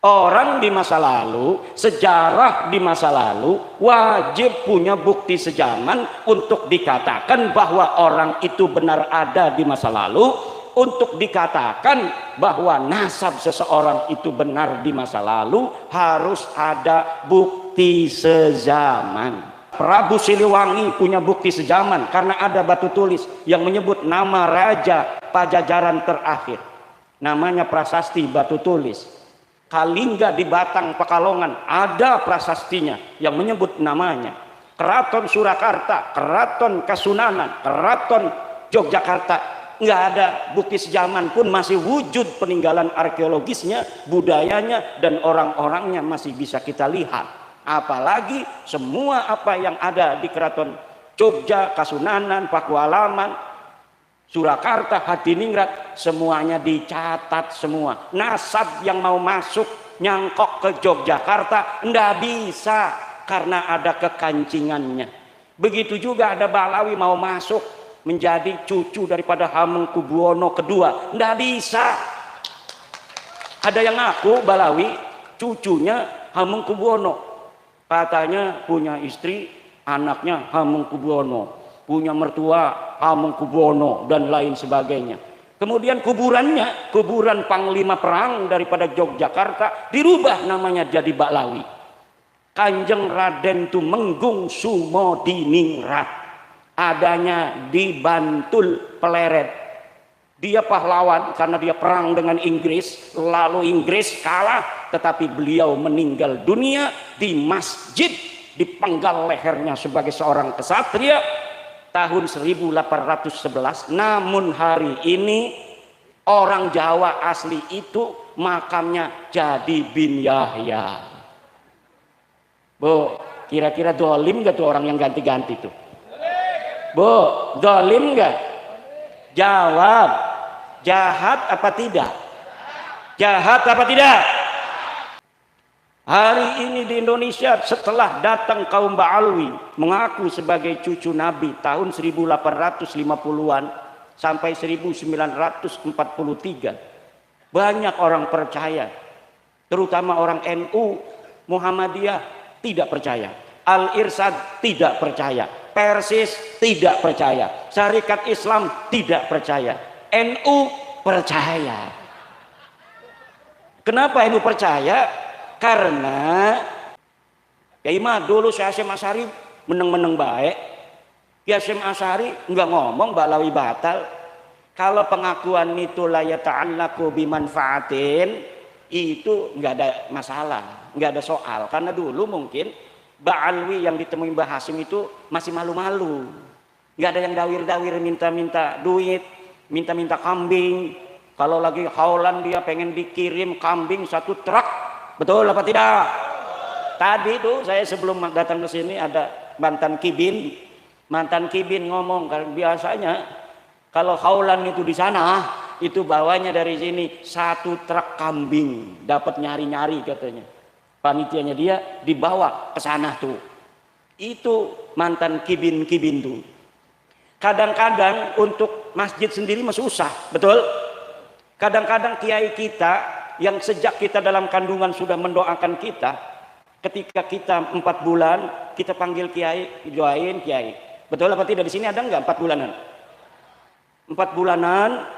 Orang di masa lalu, sejarah di masa lalu wajib punya bukti sejaman untuk dikatakan bahwa orang itu benar ada di masa lalu, untuk dikatakan bahwa nasab seseorang itu benar di masa lalu harus ada bukti sejaman. Prabu Siliwangi punya bukti sejaman karena ada batu tulis yang menyebut nama raja Pajajaran terakhir. Namanya prasasti batu tulis. Kalingga di Batang Pekalongan ada prasastinya yang menyebut namanya. Keraton Surakarta, Keraton Kasunanan, Keraton Yogyakarta, nggak ada bukti sejaman pun masih wujud peninggalan arkeologisnya, budayanya, dan orang-orangnya masih bisa kita lihat. Apalagi semua apa yang ada di Keraton Jogja, Kasunanan, Pakualaman, Surakarta, Hadiningrat, semuanya dicatat semua. Nasab yang mau masuk nyangkok ke Yogyakarta ndak bisa karena ada kekancingannya. Begitu juga ada Balawi mau masuk menjadi cucu daripada Hamengkubuwono II, ndak bisa. Ada yang ngaku Balawi cucunya Hamengkubuwono, katanya punya istri anaknya Hamengkubuwono, punya mertua Hamengkubuwono dan lain sebagainya. Kemudian kuburannya, kuburan panglima perang daripada Yogyakarta, dirubah namanya jadi Baklawi. Kanjeng Raden Tumenggung Sumodiningrat, adanya di Bantul Pleret. Dia pahlawan karena dia perang dengan Inggris, lalu Inggris kalah, tetapi beliau meninggal dunia di masjid, dipenggal lehernya sebagai seorang kesatria tahun 1811. Namun hari ini orang Jawa asli itu makamnya jadi bin Yahya. Bu, kira-kira dolim gak tuh orang yang ganti-ganti tuh? Bu, dolim gak? Jawab. Jahat apa tidak? Jahat apa tidak? Hari ini di Indonesia setelah datang kaum Ba'alwi mengaku sebagai cucu Nabi tahun 1850-an sampai 1943, banyak orang percaya, terutama orang NU, Muhammadiyah tidak percaya, Al-Irsad tidak percaya, Persis tidak percaya, Syarikat Islam tidak percaya, NU percaya. Kenapa NU percaya? Karena Kiai mah dulu Syekh Hasyim Asy'ari meneng-meneng baik. Kiai Hasyim Asy'ari enggak ngomong Baklawi batal. Kalau pengakuan itu la yata'allaqu bimanfaatin, itu enggak ada masalah, enggak ada soal. Karena dulu mungkin Ba'alwi yang ditemui Mbah Hasyim itu masih malu-malu. Enggak ada yang dawir-dawir minta-minta duit, minta-minta kambing. Kalau lagi haulan dia pengen dikirim kambing 1 truk. Betul apa tidak? Tadi tuh saya sebelum datang ke sini ada mantan kibin ngomong, karena biasanya kalau haulan itu di sana itu bawanya dari sini 1 truk kambing, dapat nyari-nyari katanya. Panitianya dia dibawa ke sana tuh. Itu mantan kibin tuh. Kadang-kadang untuk masjid sendiri masih susah, betul? Kadang-kadang kiai kita yang sejak kita dalam kandungan sudah mendoakan kita, ketika kita 4 bulan kita panggil kiai, doain kiai. Betul apa tidak? Di sini ada enggak 4 bulanan? 4 bulanan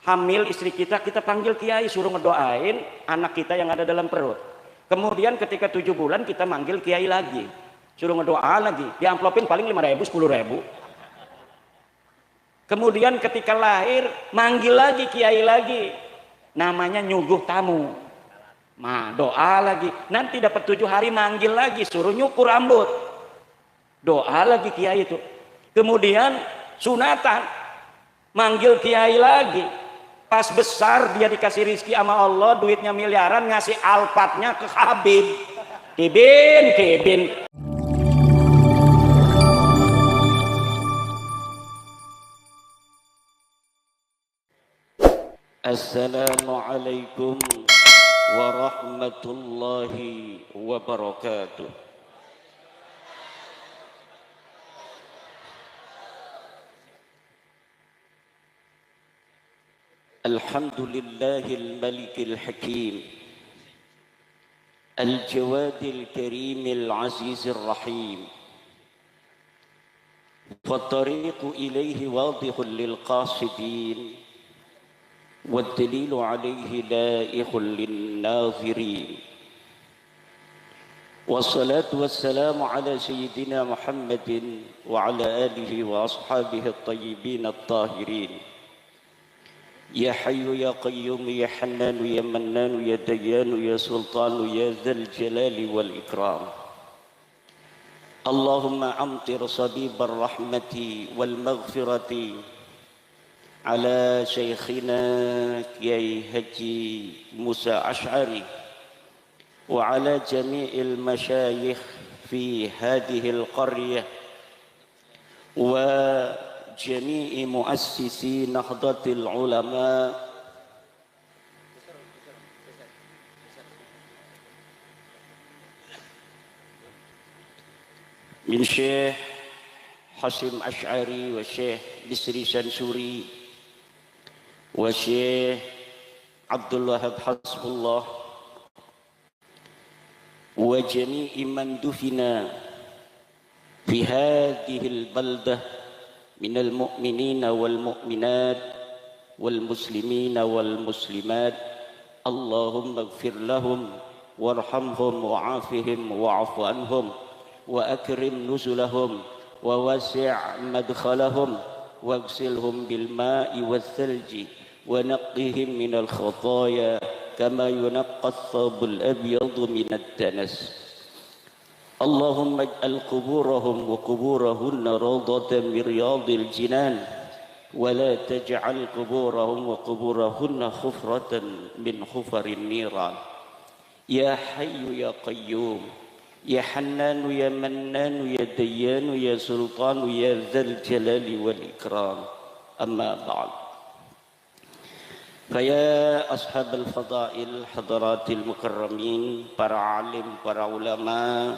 hamil istri kita panggil kiai, suruh ngedoain anak kita yang ada dalam perut. Kemudian ketika 7 bulan kita manggil kiai lagi, suruh ngedoa lagi, diamplopin paling 5.000 10.000. Kemudian ketika lahir manggil lagi kiai lagi, namanya nyuguh tamu, doa lagi. Nanti dapat 7 hari manggil lagi, suruh nyukur rambut, doa lagi kiai itu. Kemudian sunatan, manggil kiai lagi. Pas besar dia dikasih rizki sama Allah, duitnya miliaran, ngasih alpatnya ke Habib. Kibin. Assalamualaikum warahmatullahi wabarakatuh. Alhamdulillahil malikil hakim, الجواد الكريم العزيز الرحيم، فالطريق إليه واضح للقاصدين والدليل عليه لائق للناظرين، والصلاة والسلام على سيدنا محمد وعلى آله وأصحابه الطيبين الطاهرين. يا حي يا قيوم يا حنان يا منان يا ديان يا سلطان يا ذا الجلال والإكرام، اللهم أمطر صبيب الرحمة والمغفرة على شيخنا كياي حجي موسى أشعري وعلى جميع المشايخ في هذه القرية وجميع مؤسسي نهضة العلماء من شيخ حسيم أشعري والشيخ بسري سنسوري والشيخ عبد الوهاب حسب الله وجميع من دفن في هذه البلدة من المؤمنين والمؤمنات والمسلمين والمسلمات، اللهم اغفر لهم وارحمهم وعافهم واعف عنهم وأكرم نزلهم ووسع مدخلهم واغسلهم بالماء والثلج ونقهم من الخطايا كما ينقى الثوب الأبيض من الدنس، اللهم اجعل قبورهم وقبورهن روضة من رياض الجنان ولا تجعل قبورهم وقبورهن حفرة من حفر النيران، يا حي يا قيوم يا حنان يا منان يا ديان يا سلطان يا ذا الجلال والإكرام، أما بعد، فيا أصحاب الفضائل حضرات المكرمين, para alim, para ulama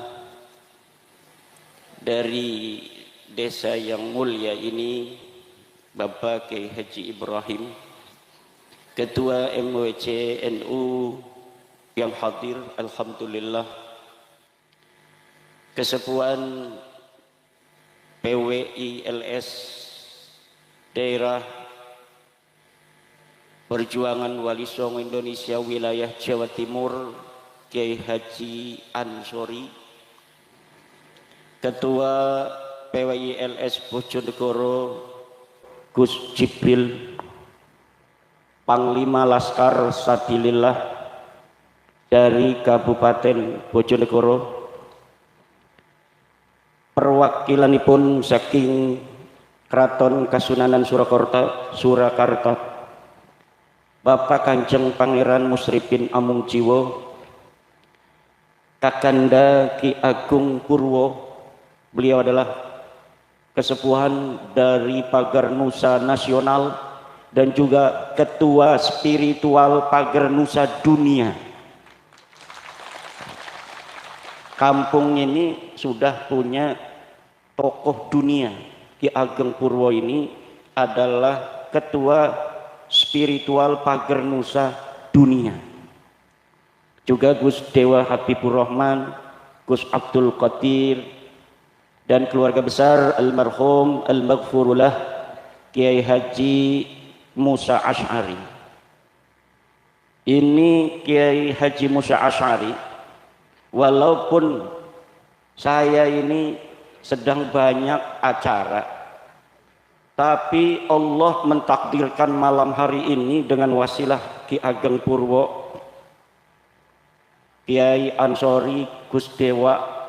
dari desa yang mulia ini, Bapak Kiai Haji Ibrahim, Ketua MWC NU yang hadir, alhamdulillah, Kesepuan PWI LS Daerah Perjuangan Wali Songo Indonesia Wilayah Jawa Timur Kiai Haji Ansori, Ketua PWI LS Bojonegoro Gus Jibril, Panglima Laskar Sabilillah dari Kabupaten Bojonegoro, perwakilanipun saking Kraton Kasunanan Surakarta, Bapak Kanjeng Pangeran Musripin Amungjiwo, Kakanda Ki Agung Purwo, beliau adalah kesepuhan dari Pagar Nusa Nasional dan juga Ketua Spiritual Pagar Nusa Dunia. Kampung ini sudah punya tokoh dunia. Ki Ageng Purwo ini adalah ketua spiritual Pagar Nusa Dunia. Juga Gus Dewa Habibur Rahman, Gus Abdul Qadir, dan keluarga besar almarhum al-maghfurullah Kiai Haji Musa Asy'ari. Ini Kiai Haji Musa Asy'ari, walaupun saya ini sedang banyak acara, tapi Allah mentakdirkan malam hari ini dengan wasilah Ki Ageng Purwo, Kiai Ansori, Gus Dewa,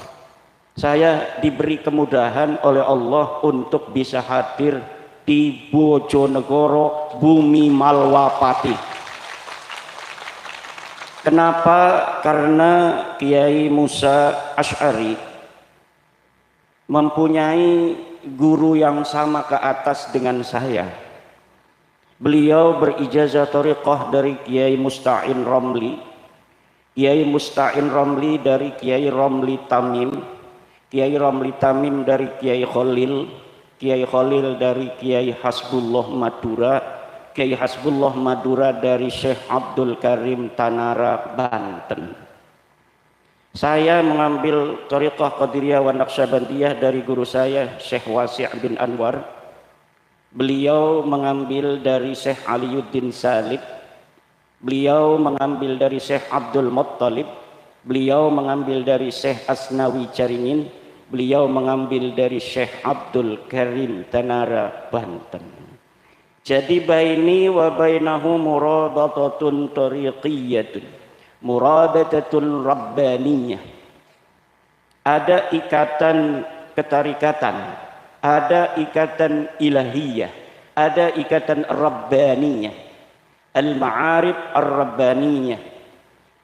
saya diberi kemudahan oleh Allah untuk bisa hadir di Bojonegoro, Bumi Malwapati. Kenapa? Karena Kiai Musa Asy'ari mempunyai guru yang sama ke atas dengan saya. Beliau berijazah thariqah dari Kiai Musta'in Romli, Kiai Musta'in Romli dari Kiai Romli Tamim, Kiai Romli Tamim dari Kiai Khalil, Kiai Khalil dari Kiai Hasbullah Madura, Kiai Hasbullah Madura dari Syekh Abdul Karim Tanara, Banten. Saya mengambil Thariqah Qadiriyah wa Naqsyabandiyah dari guru saya Syekh Wasi' bin Anwar. Beliau mengambil dari Syekh Aliuddin Salib. Beliau mengambil dari Syekh Abdul Muttalib. Beliau mengambil dari Syekh Asnawi Caringin. Beliau mengambil dari Syekh Abdul Karim Tanara Banten. Jadi baini wa bainahu murabatatun tariqiyyatun, murabatatun rabbaniyah. Ada ikatan ketarikatan, ada ikatan ilahiyah, ada ikatan rabbaniyah, al-ma'arif ar-rabbaniyah.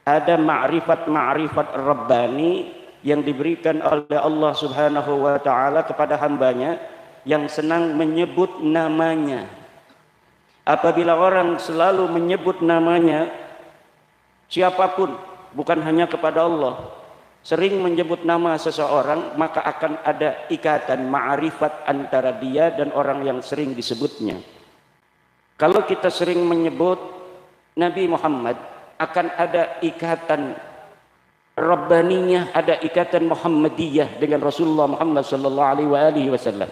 Ada ma'rifat-ma'rifat rabbani yang diberikan oleh Allah Subhanahu wa taala kepada hambanya yang senang menyebut namanya. Apabila orang selalu menyebut namanya, siapapun, bukan hanya kepada Allah, sering menyebut nama seseorang, maka akan ada ikatan ma'rifat antara dia dan orang yang sering disebutnya. Kalau kita sering menyebut Nabi Muhammad, akan ada ikatan Rabbaniyah, ada ikatan Muhammadiyah dengan Rasulullah Muhammad sallallahu alaihi wasallam.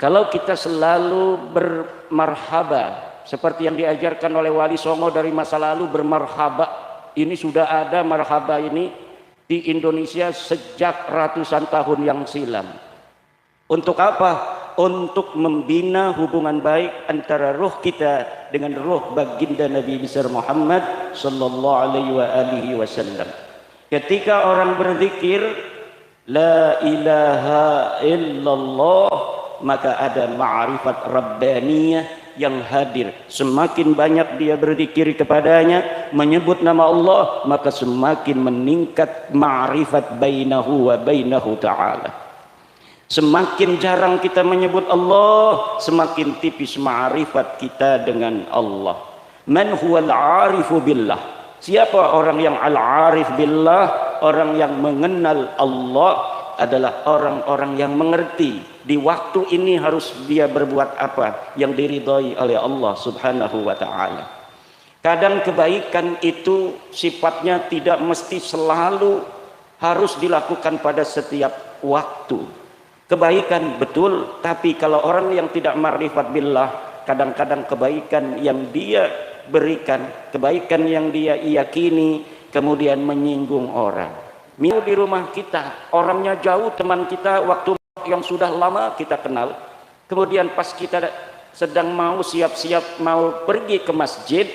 Kalau kita selalu bermarhaba seperti yang diajarkan oleh Wali Songo dari masa lalu, bermarhaba, ini sudah ada marhaba ini di Indonesia sejak ratusan tahun yang silam. Untuk apa? Untuk membina hubungan baik antara ruh kita dengan ruh baginda Nabi besar Muhammad sallallahu alaihi wasallam. Ketika orang berzikir la ilaha illallah, maka ada ma'rifat rabbaniyah yang hadir. Semakin banyak dia berzikir kepadanya, menyebut nama Allah, maka semakin meningkat ma'rifat bainahu wa bainahu ta'ala. Semakin jarang kita menyebut Allah, semakin tipis ma'rifat kita dengan Allah. Man huwal arifu billah? Siapa orang yang al-arif billah? Orang yang mengenal Allah adalah orang-orang yang mengerti di waktu ini harus dia berbuat apa yang diridhai oleh Allah Subhanahu wa taala. Kadang kebaikan itu sifatnya tidak mesti selalu harus dilakukan pada setiap waktu. Kebaikan betul, tapi kalau orang yang tidak ma'rifat billah, kadang-kadang kebaikan yang dia berikan, kebaikan yang dia yakini, kemudian menyinggung orang. Minggu di rumah kita, orangnya jauh, teman kita, waktu yang sudah lama kita kenal, kemudian pas kita sedang mau siap-siap mau pergi ke masjid,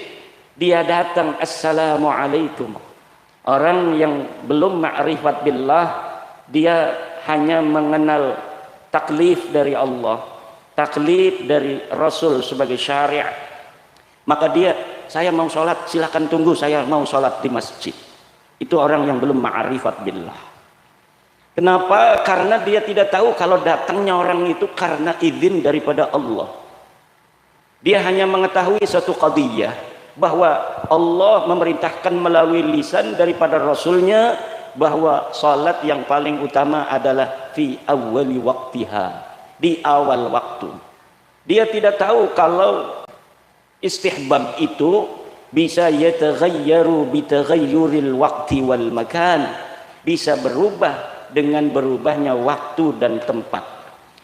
dia datang, assalamualaikum. Orang yang belum ma'rifat billah, dia hanya mengenal taklif dari Allah, taklif dari Rasul sebagai syariat, maka dia, saya mau sholat, silakan tunggu, saya mau sholat di masjid. Itu orang yang belum ma'rifat billah. Kenapa? Karena dia tidak tahu kalau datangnya orang itu karena izin daripada Allah. Dia hanya mengetahui satu qadiyah, bahwa Allah memerintahkan melalui lisan daripada Rasulnya bahwa salat yang paling utama adalah fi awwali waqtiha, di awal waktu. Dia tidak tahu kalau istihbab itu bisa yataghayyaru bitaghayyuril waqti wal makan, bisa berubah dengan berubahnya waktu dan tempat.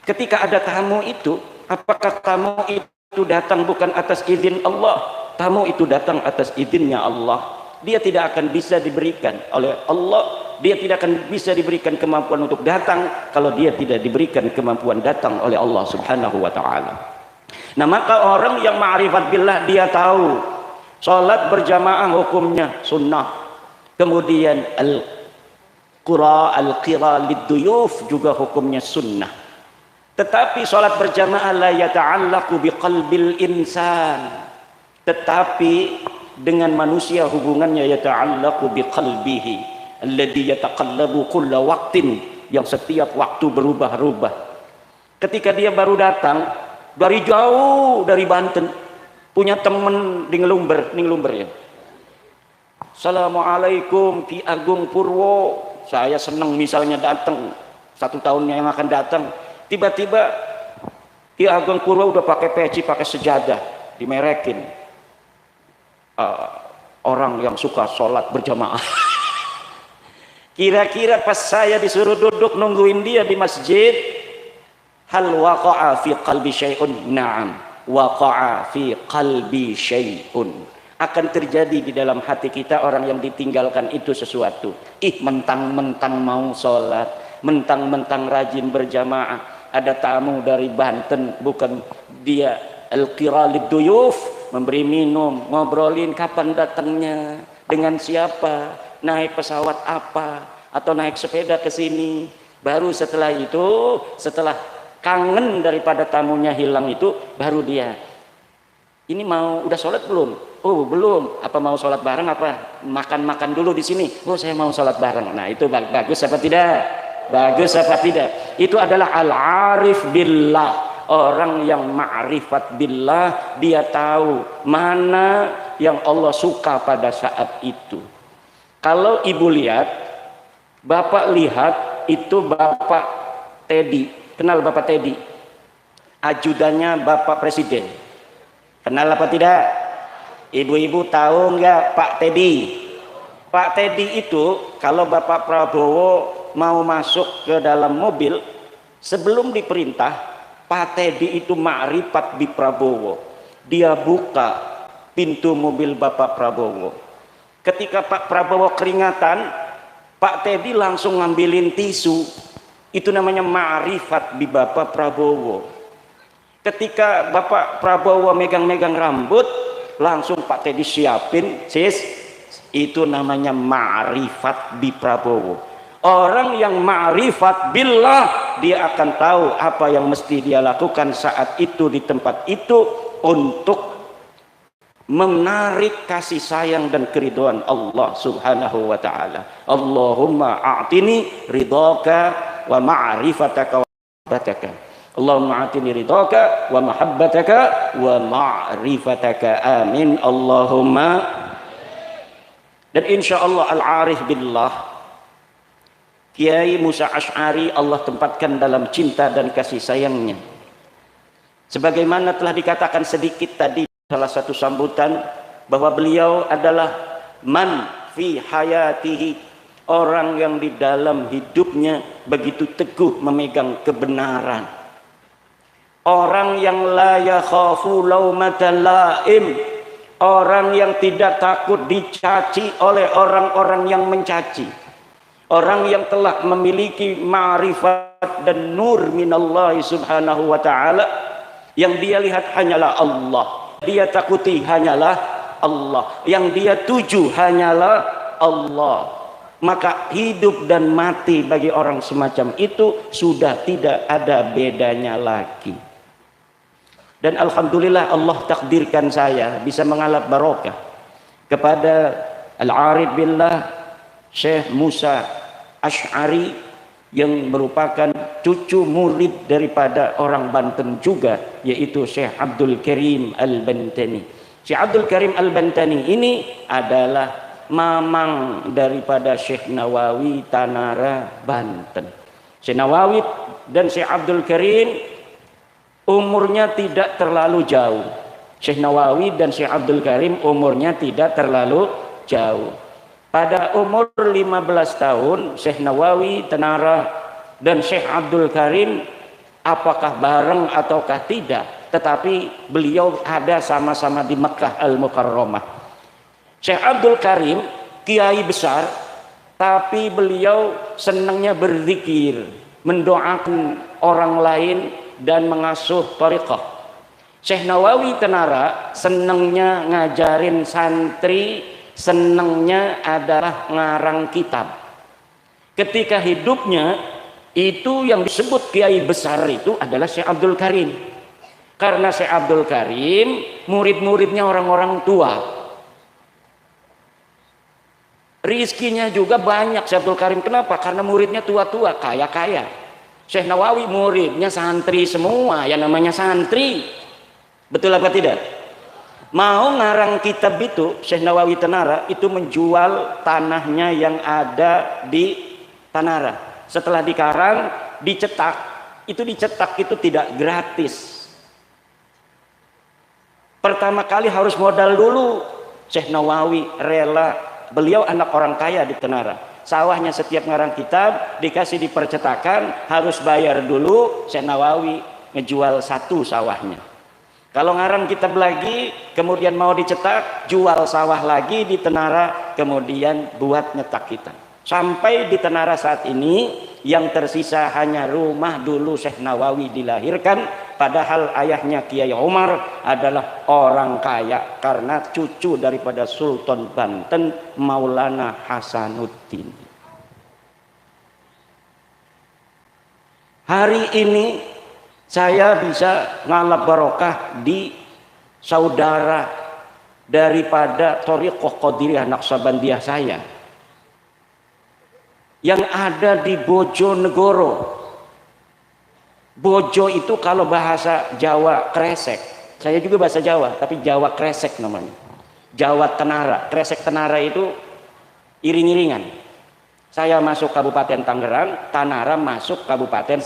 Ketika ada tamu itu, apakah tamu itu datang bukan atas izin Allah? Tamu itu datang atas izinnya Allah. Dia tidak akan bisa diberikan oleh Allah, dia tidak akan bisa diberikan kemampuan untuk datang kalau dia tidak diberikan kemampuan datang oleh Allah Subhanahu wa taala. Nah, maka orang yang ma'rifat billah, dia tahu salat berjamaah hukumnya sunnah. Kemudian al-qira lid-duyuf juga hukumnya sunnah. Tetapi salat berjamaah la yata'allaqu biqalbil insan. Tetapi dengan manusia hubungannya yata'allaqu biqalbihi alladhi yataqallabu kulla waqtin, yang setiap waktu berubah-ubah. Ketika dia baru datang dari jauh, dari Banten, punya teman di Ngelumber ya. Assalamualaikum Ki Agung Purwo, saya senang misalnya datang 1 tahunnya yang akan datang, tiba-tiba Ki Agung Purwo udah pakai peci, pakai sejadah, dimerekin. Orang yang suka sholat berjamaah. Kira-kira pas saya disuruh duduk nungguin dia di masjid, hal waqa'a fi qalbi syai'un? Na'am, waqa'a fi qalbi syai'un. Akan terjadi di dalam hati kita orang yang ditinggalkan itu sesuatu. Mentang-mentang mau sholat, mentang-mentang rajin berjamaah. Ada tamu dari Banten, bukan dia al-qira lid-duyuf, memberi minum, ngobrolin kapan datangnya, dengan siapa, naik pesawat apa, atau naik sepeda ke sini. Baru setelah itu, setelah kangen daripada tamunya hilang itu, baru dia, ini mau udah sholat belum? Oh belum. Apa mau sholat bareng? Apa makan-makan dulu di sini? Oh saya mau sholat bareng. Nah itu bagus apa tidak? Bagus apa tidak? Itu adalah al-arif billah, orang yang ma'rifat billah. Dia tahu mana yang Allah suka pada saat itu. Kalau ibu lihat, bapak lihat itu Bapak Teddy. Kenal Bapak Teddy? Ajudannya Bapak Presiden. Kenal apa tidak? Ibu-ibu tahu nggak Pak Teddy? Pak Teddy itu kalau Bapak Prabowo mau masuk ke dalam mobil, sebelum diperintah, Pak Teddy itu ma'rifat di Prabowo. Dia buka pintu mobil Bapak Prabowo. Ketika Pak Prabowo keringatan, Pak Teddy langsung ngambilin tisu. Itu namanya ma'rifat di Bapak Prabowo. Ketika Bapak Prabowo megang-megang rambut, langsung Pak Teddy siapin, sis. Itu namanya ma'rifat di Prabowo. Orang yang ma'rifat billah, dia akan tahu apa yang mesti dia lakukan saat itu di tempat itu untuk menarik kasih sayang dan keridhaan Allah subhanahu wa ta'ala. Allahumma a'tini ridhaka wa ma'rifataka wa mahabbataka. Allahumma a'tini ridhaka wa mahabbataka wa ma'rifataka. Amin Allahumma. Dan insyaallah al-arif billah, Kiai Musa Asy'ari Allah tempatkan dalam cinta dan kasih sayangnya. Sebagaimana telah dikatakan sedikit tadi salah satu sambutan, bahwa beliau adalah man fi hayatihi, orang yang di dalam hidupnya begitu teguh memegang kebenaran, orang yang la yakhafu laumata laim, orang yang tidak takut dicaci oleh orang-orang yang mencaci, orang yang telah memiliki ma'rifat dan nur minallahi subhanahu wa ta'ala. Yang dia lihat hanyalah Allah, dia takuti hanyalah Allah, yang dia tuju hanyalah Allah. Maka hidup dan mati bagi orang semacam itu sudah tidak ada bedanya lagi. Dan alhamdulillah Allah takdirkan saya bisa mengalap barokah kepada al-arif billah Syekh Musa Asy'ari, yang merupakan cucu murid daripada orang Banten juga, yaitu Syekh Abdul Karim Al-Bantani. Syekh Abdul Karim Al-Bantani ini adalah mamang daripada Syekh Nawawi Tanara Banten. Syekh Nawawi dan Syekh Abdul Karim umurnya tidak terlalu jauh. Syekh Nawawi dan Syekh Abdul Karim umurnya tidak terlalu jauh. Pada umur 15 tahun Syekh Nawawi Tanara dan Syekh Abdul Karim apakah bareng ataukah tidak, tetapi beliau ada sama-sama di Makkah Al-Mukarramah. Syekh Abdul Karim kiai besar, tapi beliau senangnya berzikir, mendoakan orang lain dan mengasuh thariqah. Syekh Nawawi Tanara senangnya ngajarin santri, senangnya adalah ngarang kitab. Ketika hidupnya itu yang disebut kiai besar itu adalah Syekh Abdul Karim, karena Syekh Abdul Karim murid-muridnya orang-orang tua, rizkinya juga banyak. Syekh Abdul Karim kenapa? Karena muridnya tua-tua, kaya-kaya. Syekh Nawawi muridnya santri semua, yang namanya santri. Betul apa tidak? Mau ngarang kitab itu, Syekh Nawawi Tanara itu menjual tanahnya yang ada di Tanara. Setelah dikarang, dicetak. Itu dicetak itu tidak gratis. Pertama kali harus modal dulu. Syekh Nawawi rela, beliau anak orang kaya di Tanara. Sawahnya setiap ngarang kitab dikasih di percetakan harus bayar dulu. Syekh Nawawi ngejual satu sawahnya. Kalau ngarang kitab lagi kemudian mau dicetak, jual sawah lagi di Tenara, kemudian buat nyetak kitab. Sampai di Tenara saat ini yang tersisa hanya rumah dulu Syekh Nawawi dilahirkan, padahal ayahnya Kiai Umar adalah orang kaya karena cucu daripada Sultan Banten Maulana Hasanuddin. Hari ini saya bisa ngalap barokah di saudara daripada Thariqah Qadiriyah Naqsabandiyah saya yang ada di Bojonegoro. Bojo itu kalau bahasa Jawa kresek. Saya juga bahasa Jawa, tapi Jawa kresek namanya. Jawa Tenara. Kresek Tenara itu iring-iringan. Saya masuk Kabupaten Tangerang, Tanara masuk Kabupaten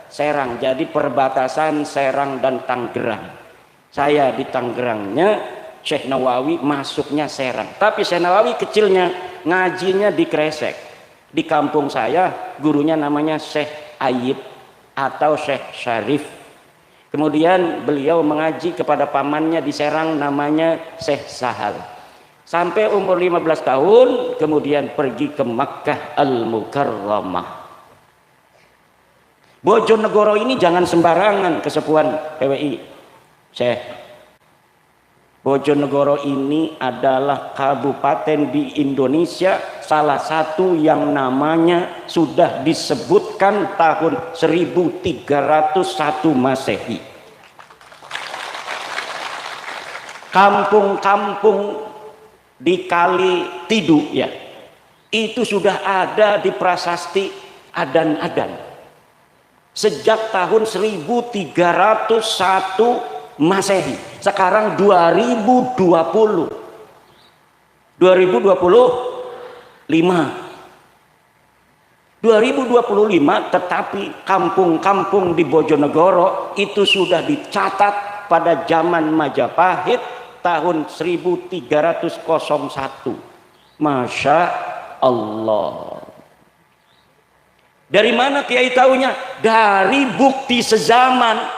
Serang. Jadi perbatasan Serang dan Tangerang. Saya di Tangerangnya, Syekh Nawawi masuknya Serang. Tapi Syekh Nawawi kecilnya ngajinya di Kresek. Di kampung saya gurunya namanya Syekh Ayib atau Syekh Syarif. Kemudian beliau mengaji kepada pamannya di Serang namanya Syekh Sahal. Sampai umur 15 tahun kemudian pergi ke Makkah Al-Mukarramah. Bojonegoro ini jangan sembarangan kesepuan PWI. Syekh, Bojonegoro ini adalah kabupaten di Indonesia salah satu yang namanya sudah disebutkan tahun 1301 Masehi. Kampung-kampung di Kali Tidu ya, itu sudah ada di prasasti Adan-Adan sejak tahun 1301 Masehi. Sekarang 2025, tetapi kampung-kampung di Bojonegoro itu sudah dicatat pada zaman Majapahit tahun 1301. Masya Allah. Dari mana Kiai taunya? Dari bukti sezaman.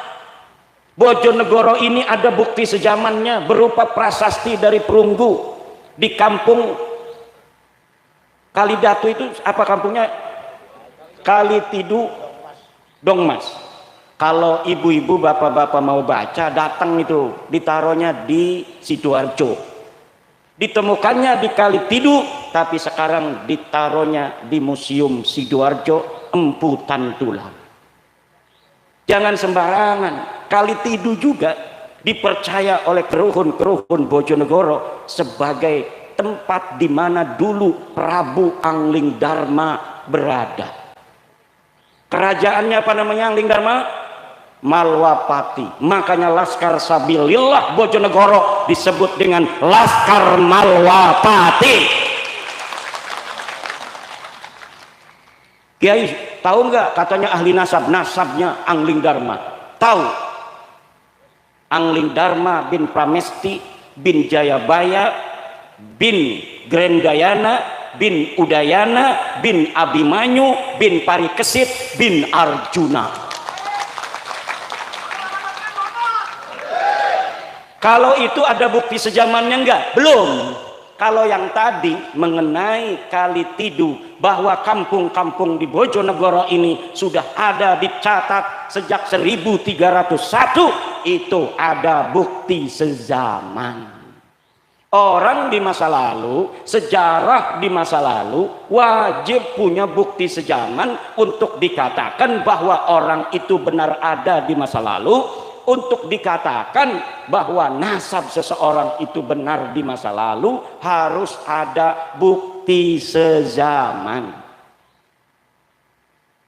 Bojonegoro ini ada bukti sezamannya berupa prasasti dari perunggu di kampung Kalidatu. Itu apa kampungnya? Kalitidu Dongmas. Kalau ibu-ibu bapak-bapak mau baca, datang itu ditaruhnya di Sidoarjo. Ditemukannya di Kalitidu, tapi sekarang ditaruhnya di Museum Sidoarjo Empu Tantulang. Jangan sembarangan. Kalitidu juga dipercaya oleh keruhun-keruhun Bojonegoro sebagai tempat di mana dulu Prabu Angling Darma berada. Kerajaannya apa namanya Angling Darma? Malwapati. Makanya Laskar Sabilillah Bojonegoro disebut dengan Laskar Malwapati. Kiai tahu nggak katanya ahli nasabnya Angling Darma? Tahu. Angling Darma bin Pramesti bin Jayabaya bin Grendayana bin Udayana bin Abimanyu bin Parikesit bin Arjuna. Kalau itu ada bukti sejamannya enggak? Belum. Kalau yang tadi mengenai Kalitidu, bahwa kampung-kampung di Bojonegoro ini sudah ada dicatat sejak 1301, itu ada bukti sezaman. Orang di masa lalu, sejarah di masa lalu wajib punya bukti sejaman untuk dikatakan bahwa orang itu benar ada di masa lalu. Untuk dikatakan bahwa nasab seseorang itu benar di masa lalu harus ada bukti sezaman.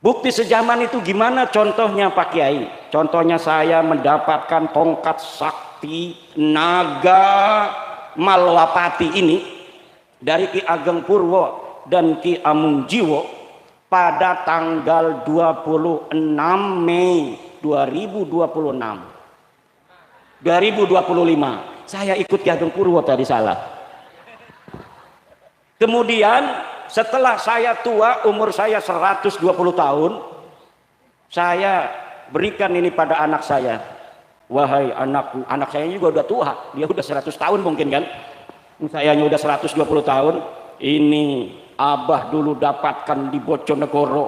Bukti sezaman itu gimana contohnya Pak Kiai? Contohnya saya mendapatkan tongkat sakti naga Malwapati ini dari Ki Ageng Purwo dan Ki Amungjiwo pada tanggal 26 Mei 2025. Saya ikut Ki Ageng Purwo tadi salah. Kemudian setelah saya tua, umur saya 120 tahun, saya berikan ini pada anak saya. Wahai anakku, anak saya juga udah tua, dia udah 100 tahun mungkin kan, sayanya udah 120 tahun. Ini abah dulu dapatkan di Bojonegoro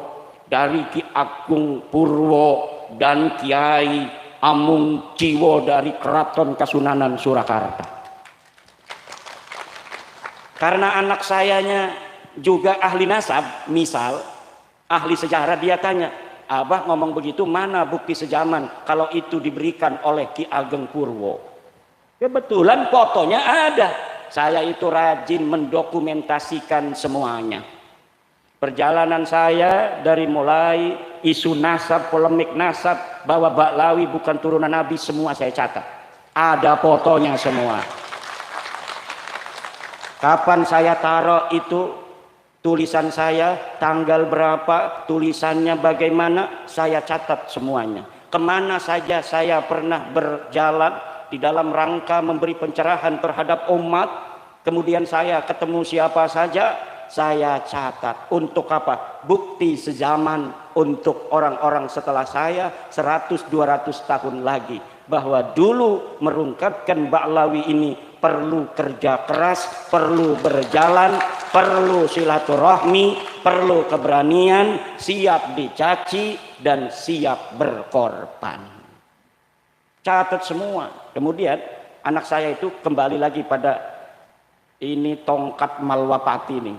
dari Ki Agung Purwo dan Kiai Amung Jiwo dari Keraton Kasunanan Surakarta. Karena anak sayanya juga ahli nasab, misal ahli sejarah, dia tanya, abah ngomong begitu mana bukti sejaman kalau itu diberikan oleh Ki Ageng Purwo? Kebetulan fotonya ada. Saya itu rajin mendokumentasikan semuanya. Perjalanan saya dari mulai isu nasab, polemik nasab, bahwa Baklawi bukan turunan Nabi, semua saya catat. Ada fotonya semua. Kapan saya taruh itu tulisan saya, tanggal berapa, tulisannya bagaimana, saya catat semuanya. Kemana saja saya pernah berjalan di dalam rangka memberi pencerahan terhadap umat, kemudian saya ketemu siapa saja, saya catat. Untuk apa? Bukti sejaman untuk orang-orang setelah saya 100-200 tahun lagi, bahwa dulu merungkapkan Baklawi ini perlu kerja keras, perlu berjalan, perlu silaturahmi, perlu keberanian, siap dicaci dan siap berkorban. Catat semua. Kemudian anak saya itu kembali lagi pada ini tongkat Malwapati ini.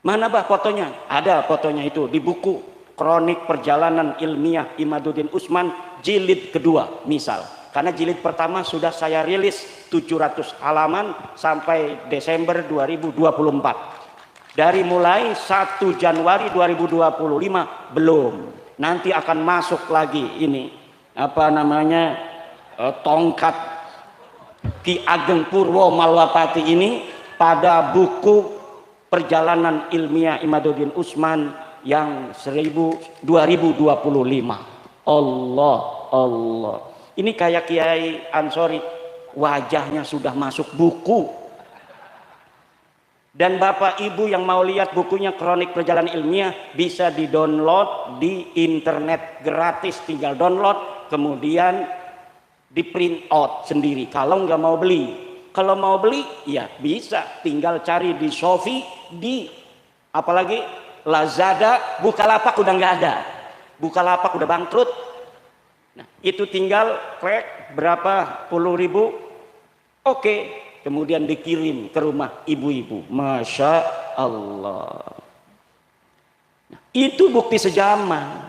Mana bah fotonya? Ada fotonya itu di buku Kronik Perjalanan Ilmiah Imaduddin Usman jilid kedua misal. Karena jilid pertama sudah saya rilis 700 halaman sampai Desember 2024. Dari mulai 1 Januari 2025 belum. Nanti akan masuk lagi ini apa namanya tongkat Ki Ageng Purwo Malwapati ini pada buku Perjalanan Ilmiah Imaduddin Usman yang 2025. Allah Allah. Ini kayak Kiai Ansori, wajahnya sudah masuk buku. Dan Bapak Ibu yang mau lihat bukunya Kronik Perjalanan Ilmiah bisa di-download di internet gratis, tinggal download kemudian di print out sendiri kalau nggak mau beli. Kalau mau beli ya bisa, tinggal cari di Shopee, di apalagi Lazada, Bukalapak udah nggak ada, Bukalapak udah bangkrut. Nah itu tinggal klik berapa puluh ribu, oke, kemudian dikirim ke rumah ibu-ibu. Masya Allah. Nah, itu bukti sejaman.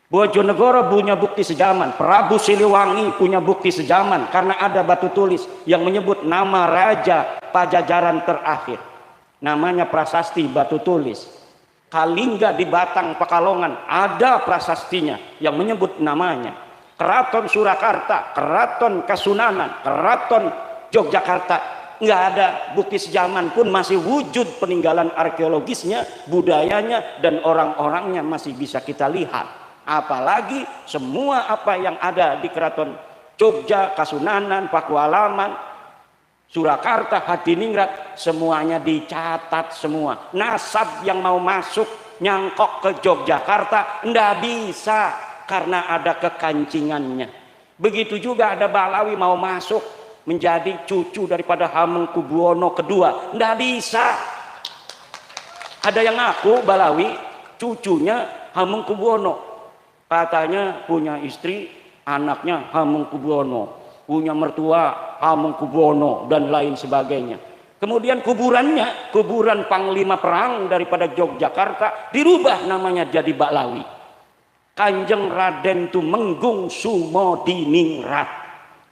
Bojonegoro punya bukti sejaman, Prabu Siliwangi punya bukti sejaman karena ada batu tulis yang menyebut nama raja Pajajaran terakhir. Namanya prasasti batu tulis. Kalingga di Batang Pekalongan ada prasastinya yang menyebut namanya. Keraton Surakarta, Keraton Kasunanan, Keraton Yogyakarta, nggak ada bukti sejaman pun masih wujud peninggalan arkeologisnya, budayanya dan orang-orangnya masih bisa kita lihat. Apalagi semua apa yang ada di Keraton Jogja, Kasunanan, Pakualaman, Surakarta, Hadiningrat, semuanya dicatat semua. Nasab yang mau masuk nyangkok ke Yogyakarta ndak bisa karena ada kekancingannya. Begitu juga ada Baklawi mau masuk menjadi cucu daripada Hamengkubuwono II, ndak bisa. Ada yang ngaku Baklawi cucunya Hamengkubuwono. Katanya punya istri, anaknya Hamengkubuwono, punya mertua Hamengkubuwono dan lain sebagainya. Kemudian kuburannya, kuburan Panglima Perang daripada Yogyakarta, dirubah namanya jadi Baklawi. Kanjeng Raden Tumenggung Sumodiningrat,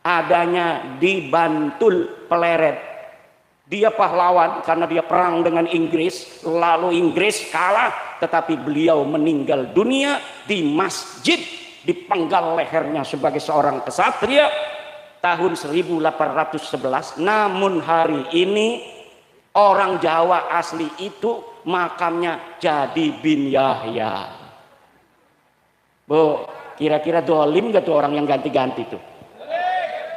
adanya di Bantul Pleret. Dia pahlawan karena dia perang dengan Inggris, lalu Inggris kalah, tetapi beliau meninggal dunia di masjid, dipenggal lehernya sebagai seorang kesatria tahun 1811. Namun hari ini orang Jawa asli itu makamnya jadi bin Yahya. Bu, kira-kira dolim gak tuh orang yang ganti-ganti tuh?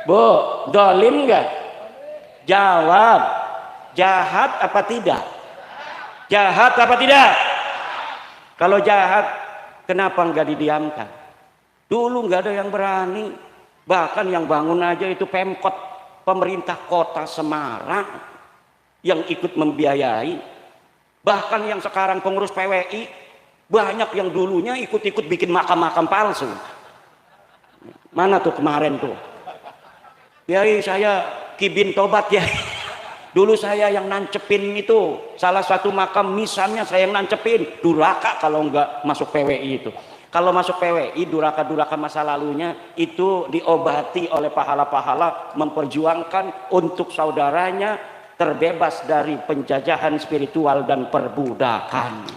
Bu, dolim gak? Jawab, jahat apa tidak? Jahat apa tidak? Kalau jahat, kenapa nggak didiamkan? Dulu nggak ada yang berani. Bahkan yang bangun aja itu Pemkot, pemerintah kota Semarang yang ikut membiayai. Bahkan yang sekarang pengurus PWI, banyak yang dulunya ikut-ikut bikin makam-makam palsu. Mana tuh kemarin tuh? Kiai saya Kibin Tobat ya. Dulu saya yang nancepin itu, salah satu makam misalnya saya yang nancepin. Duraka kalau nggak masuk PWI itu. Kalau masuk PWI, duraka-duraka masa lalunya itu diobati oleh pahala-pahala, memperjuangkan untuk saudaranya terbebas dari penjajahan spiritual dan perbudakan.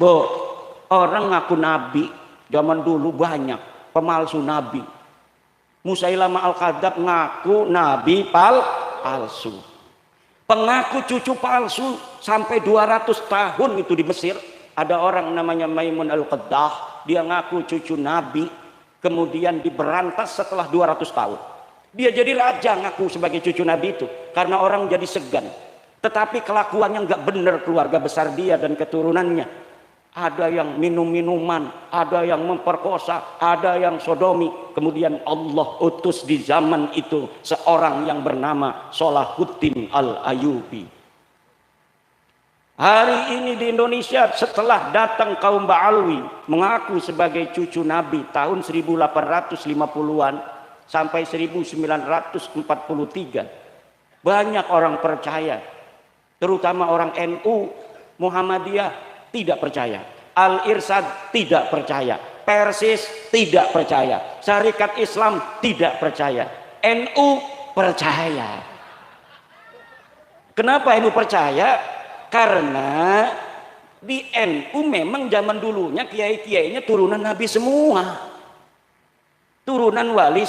Bu, orang ngaku nabi zaman dulu banyak, pemalsu nabi. Musailamah Al-Kadzab ngaku nabi palsu. Pengaku cucu palsu sampai 200 tahun itu di Mesir. Ada orang namanya Maimun Al-Qaddah, dia ngaku cucu nabi, kemudian diberantas setelah 200 tahun. Dia jadi raja ngaku sebagai cucu nabi itu karena orang jadi segan. Tetapi kelakuannya nggak benar keluarga besar dia dan keturunannya. Ada yang minum-minuman, ada yang memperkosa, ada yang sodomi. Kemudian Allah utus di zaman itu seorang yang bernama Salahuddin Al-Ayyubi. Hari ini di Indonesia setelah datang kaum Ba'alwi mengaku sebagai cucu Nabi tahun 1850-an sampai 1943. Banyak orang percaya, terutama orang NU, Muhammadiyah tidak percaya, Al-Irsad tidak percaya, Persis tidak percaya, Syarikat Islam tidak percaya, NU percaya. Kenapa NU percaya? Karena di NU memang zaman dulunya kiai-kiainya turunan Nabi semua, turunan wali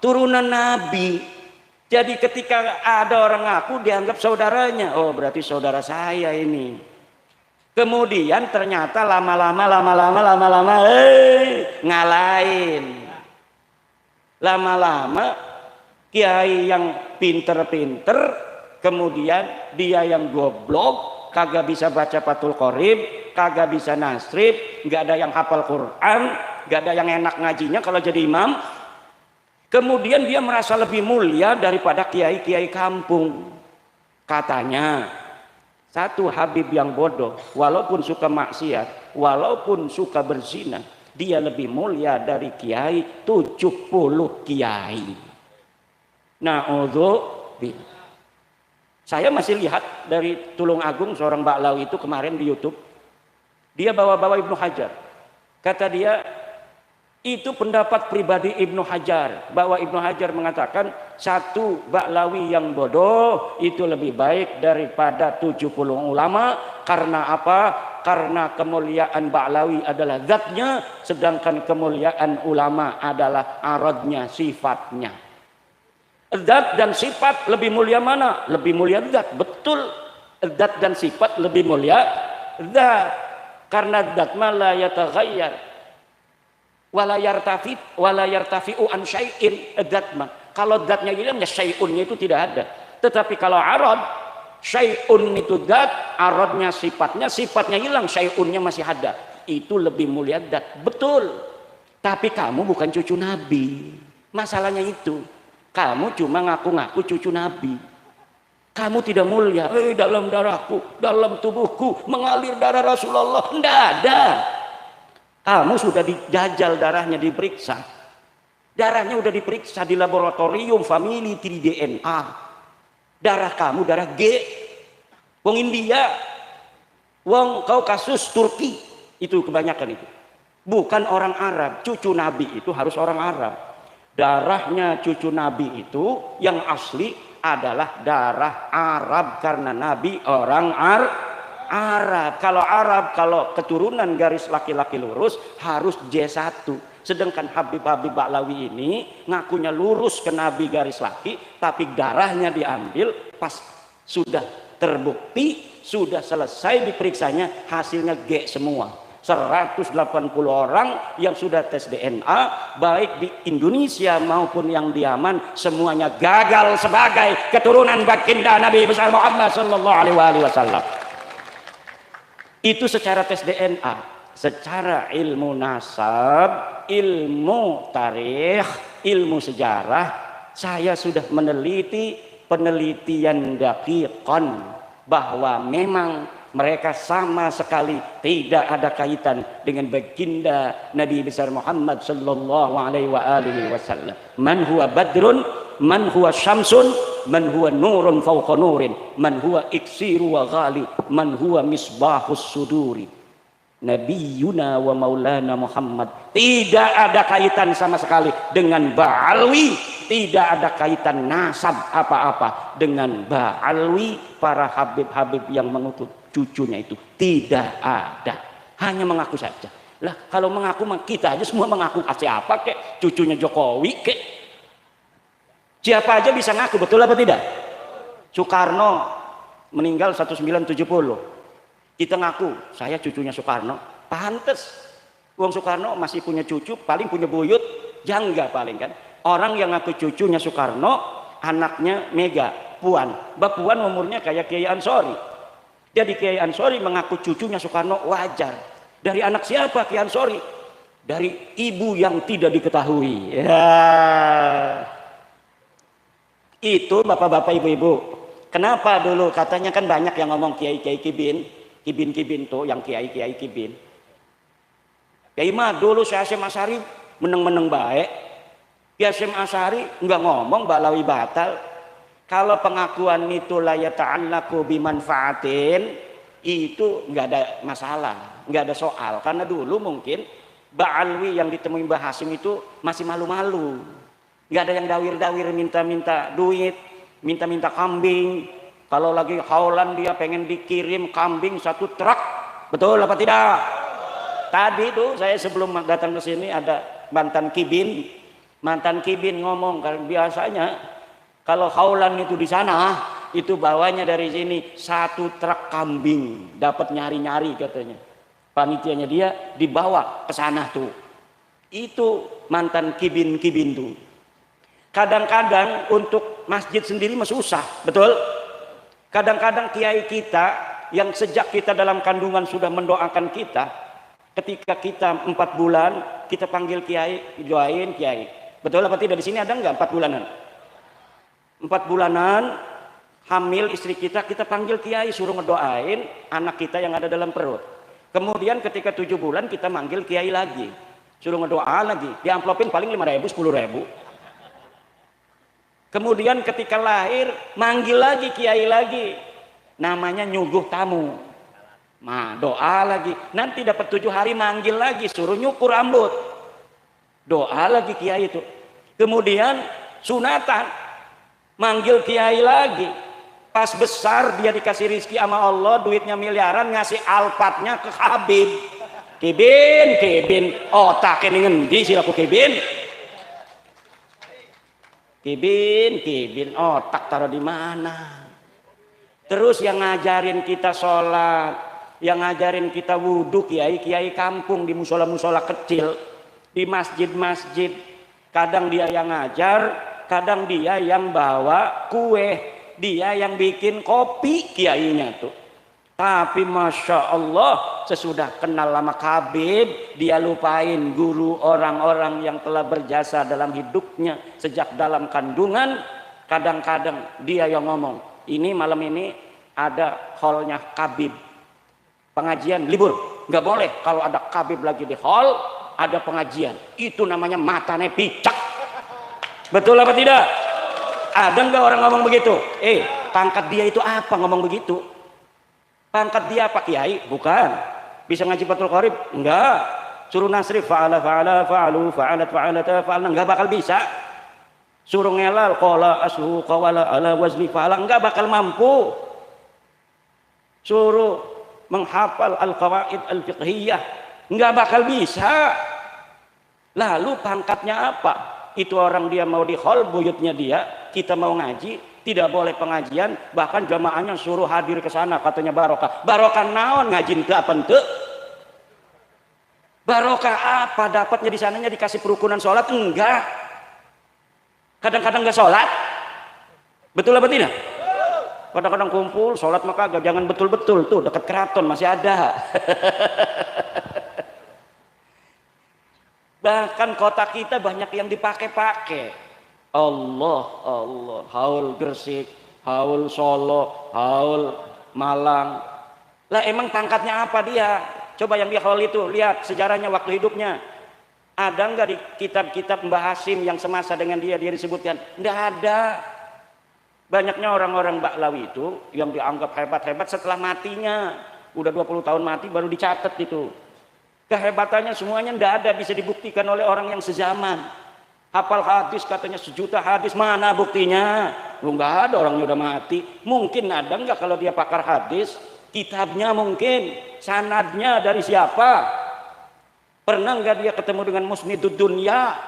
turunan Nabi. Jadi ketika ada orang ngaku dianggap saudaranya, oh berarti saudara saya ini. Kemudian ternyata lama-lama ngalahin. Lama-lama kiai yang pinter-pinter, kemudian dia yang goblok, kagak bisa baca Fathul Qorib, kagak bisa nasrib, nggak ada yang hafal Quran, nggak ada yang enak ngajinya kalau jadi imam. Kemudian dia merasa lebih mulia daripada kiai-kiai kampung. Katanya, satu Habib yang bodoh, walaupun suka maksiat, walaupun suka berzina, dia lebih mulia dari kiai 70 kiai. Na'udzubillah. Saya masih lihat dari Tulungagung seorang Ba'lawi itu kemarin di YouTube. Dia bawa-bawa Ibnu Hajar. Kata dia, itu pendapat pribadi Ibnu Hajar, bahwa Ibnu Hajar mengatakan satu Ba'lawi yang bodoh itu lebih baik daripada 70 ulama. Karena apa? Karena kemuliaan Ba'lawi adalah zatnya, sedangkan kemuliaan ulama adalah aradnya, sifatnya. Zat dan sifat lebih mulia mana? Lebih mulia zat, betul. Zat dan sifat lebih mulia zat, karena zat la yataghayyar wala yartafi'u an syai'in. Dzat kalau dzatnya hilang ya syai'unnya itu tidak ada. Tetapi kalau arad, syai'un itu dzat, aradnya sifatnya hilang, syai'unnya masih ada. Itu lebih mulia dzat, betul. Tapi kamu bukan cucu Nabi. Masalahnya itu, kamu cuma ngaku-ngaku cucu Nabi. Kamu tidak mulia. Dalam darahku, dalam tubuhku mengalir darah Rasulullah. Tidak ada. Kamu sudah dijajal darahnya, diperiksa. Darahnya sudah diperiksa di laboratorium family 3DNA. Darah kamu darah G. Wong India, wong Kaukasus, Turki, itu kebanyakan itu. Bukan orang Arab. Cucu Nabi itu harus orang Arab. Darahnya cucu Nabi itu yang asli adalah darah Arab karena Nabi orang Arab. Kalau Arab, kalau keturunan garis laki-laki lurus harus J1. Sedangkan Habib-Habib Ba'lawi ini ngakunya lurus ke Nabi garis laki, tapi darahnya diambil pas sudah terbukti, sudah selesai diperiksanya, hasilnya G semua. 180 orang yang sudah tes DNA baik di Indonesia maupun yang di Yaman, semuanya gagal sebagai keturunan baginda Nabi besar Muhammad sallallahu alaihi wasallam. Itu secara tes DNA. Secara ilmu nasab, ilmu tarikh, ilmu sejarah, saya sudah meneliti penelitian daqiqan bahwa memang mereka sama sekali tidak ada kaitan dengan baginda Nabi besar Muhammad sallallahu alaihi wasallam. Man huwa badrun, man huwa syamsun, man huwa nurun fawqa nurin, man huwa iksiru wa ghali, man huwa misbahus suduri. Nabiyuna wa maulana Muhammad tidak ada kaitan sama sekali dengan Ba'alwi, tidak ada kaitan nasab apa-apa dengan Ba'alwi, para habib-habib yang mengutus cucunya itu tidak ada, hanya mengaku saja. Lah kalau mengaku kita aja semua mengaku, siapa kek cucunya Jokowi kek, siapa aja bisa ngaku, betul apa tidak? Soekarno meninggal 1970, kita ngaku saya cucunya Soekarno, pantes wong Soekarno masih punya cucu, paling punya buyut jangga paling kan. Orang yang ngaku cucunya Soekarno anaknya Mega Puan, Mbak Puan umurnya kayak Kiai Ansori. Jadi Kiai Ansori mengaku cucunya Soekarno wajar. Dari anak siapa Kiai Ansori? Dari ibu yang tidak diketahui. Ya. Itu bapak-bapak ibu-ibu. Kenapa dulu katanya kan banyak yang ngomong Kiai-Kiai Kibin tuh yang Kiai-Kiai Kibin. Kiai mah dulu saya Hasyim Asy'ari meneng-meneng baik. Kiai Hasyim Asy'ari enggak ngomong balawi batal. Kalau pengakuan itu la yata'allaqu bimanfaatin, itu enggak ada masalah, enggak ada soal. Karena dulu mungkin Ba'alwi yang ditemui Mbah Hasyim itu masih malu-malu. Enggak ada yang dawir-dawir minta-minta duit, minta-minta kambing. Kalau lagi haulan dia pengen dikirim kambing 1 truk, betul apa tidak? Tadi tuh saya sebelum datang ke sini ada mantan kibin ngomong, kan biasanya kalau haulan itu di sana itu bawanya dari sini 1 truk kambing, dapat nyari-nyari katanya. Panitianya dia dibawa ke sana tuh. Itu mantan kibin tuh. Kadang-kadang untuk masjid sendiri mah susah, betul? Kadang-kadang kiai kita yang sejak kita dalam kandungan sudah mendoakan kita, ketika kita 4 bulan kita panggil kiai, doain kiai. Betul apa tidak? Di sini ada enggak 4 bulanan? 4 bulanan hamil istri kita panggil kiai, suruh ngedoain anak kita yang ada dalam perut. Kemudian ketika 7 bulan kita manggil kiai lagi, suruh ngedoa lagi, diamplopin paling 5.000 10.000. Kemudian ketika lahir manggil lagi kiai lagi, namanya nyuguh tamu, doa lagi. Nanti dapat 7 hari manggil lagi, suruh nyukur rambut, doa lagi kiai itu. Kemudian sunatan, manggil kiai lagi. Pas besar dia dikasih rizki sama Allah, duitnya miliaran, ngasih alfatnya ke Habib. Kibin, otak ini ngendi sih aku Kibin? Kibin, otak taruh di mana? Terus yang ngajarin kita sholat, yang ngajarin kita wudhu, kiai kampung di musola-musola kecil, di masjid-masjid. Kadang dia yang ngajar, kadang dia yang bawa kue, dia yang bikin kopi kiainya tuh. Tapi Masya Allah, sesudah kenal lama Habib, dia lupain guru orang-orang yang telah berjasa dalam hidupnya sejak dalam kandungan. Kadang-kadang dia yang ngomong, ini malam ini ada hallnya Habib, pengajian libur, nggak boleh kalau ada Habib lagi di hall ada pengajian, itu namanya matanya picak. Betul apa tidak? Ada nggak orang ngomong begitu? Pangkat dia itu apa ngomong begitu? Pangkat dia apa kiai? Bukan. Bisa ngaji Fathul Qorib? Enggak. Suruh nasrif fa'ala fa'alu fa'alna enggak bakal bisa. Suruh ngelal qala ashu qawala ala wazni fa'ala enggak bakal mampu. Suruh menghafal al-qawaid al-fiqhiyah enggak bakal bisa. Lalu pangkatnya apa? Itu orang dia mau di hall buyutnya dia, kita mau ngaji, tidak boleh pengajian, bahkan jamaahnya suruh hadir ke sana, katanya barokah. Barokah naon ngajin ke apa ente? Barokah apa dapatnya di sananya? Dikasih perukunan sholat? Enggak. Kadang-kadang nggak sholat. Betul apa tidak? Kadang-kadang kumpul sholat maka agak jangan betul-betul tuh dekat keraton masih ada. Bahkan kota kita banyak yang dipakai-pakai. Allah, Allah, haul Gresik, haul Solo, haul Malang. Lah emang pangkatnya apa dia? Coba yang di haul itu lihat sejarahnya waktu hidupnya. Ada nggak di kitab-kitab Mbah Hasim yang semasa dengan dia disebutkan? Nggak ada. Banyaknya orang-orang Ba'lawi itu yang dianggap hebat-hebat setelah matinya. Udah 20 tahun mati baru dicatat itu. Kehebatannya semuanya nggak ada bisa dibuktikan oleh orang yang sezaman. Hafal hadis katanya 1.000.000 hadis, mana buktinya? Lu nggak ada, orangnya udah mati. Mungkin ada nggak kalau dia pakar hadis? Kitabnya mungkin, sanadnya dari siapa? Pernah nggak dia ketemu dengan musnidud dunya?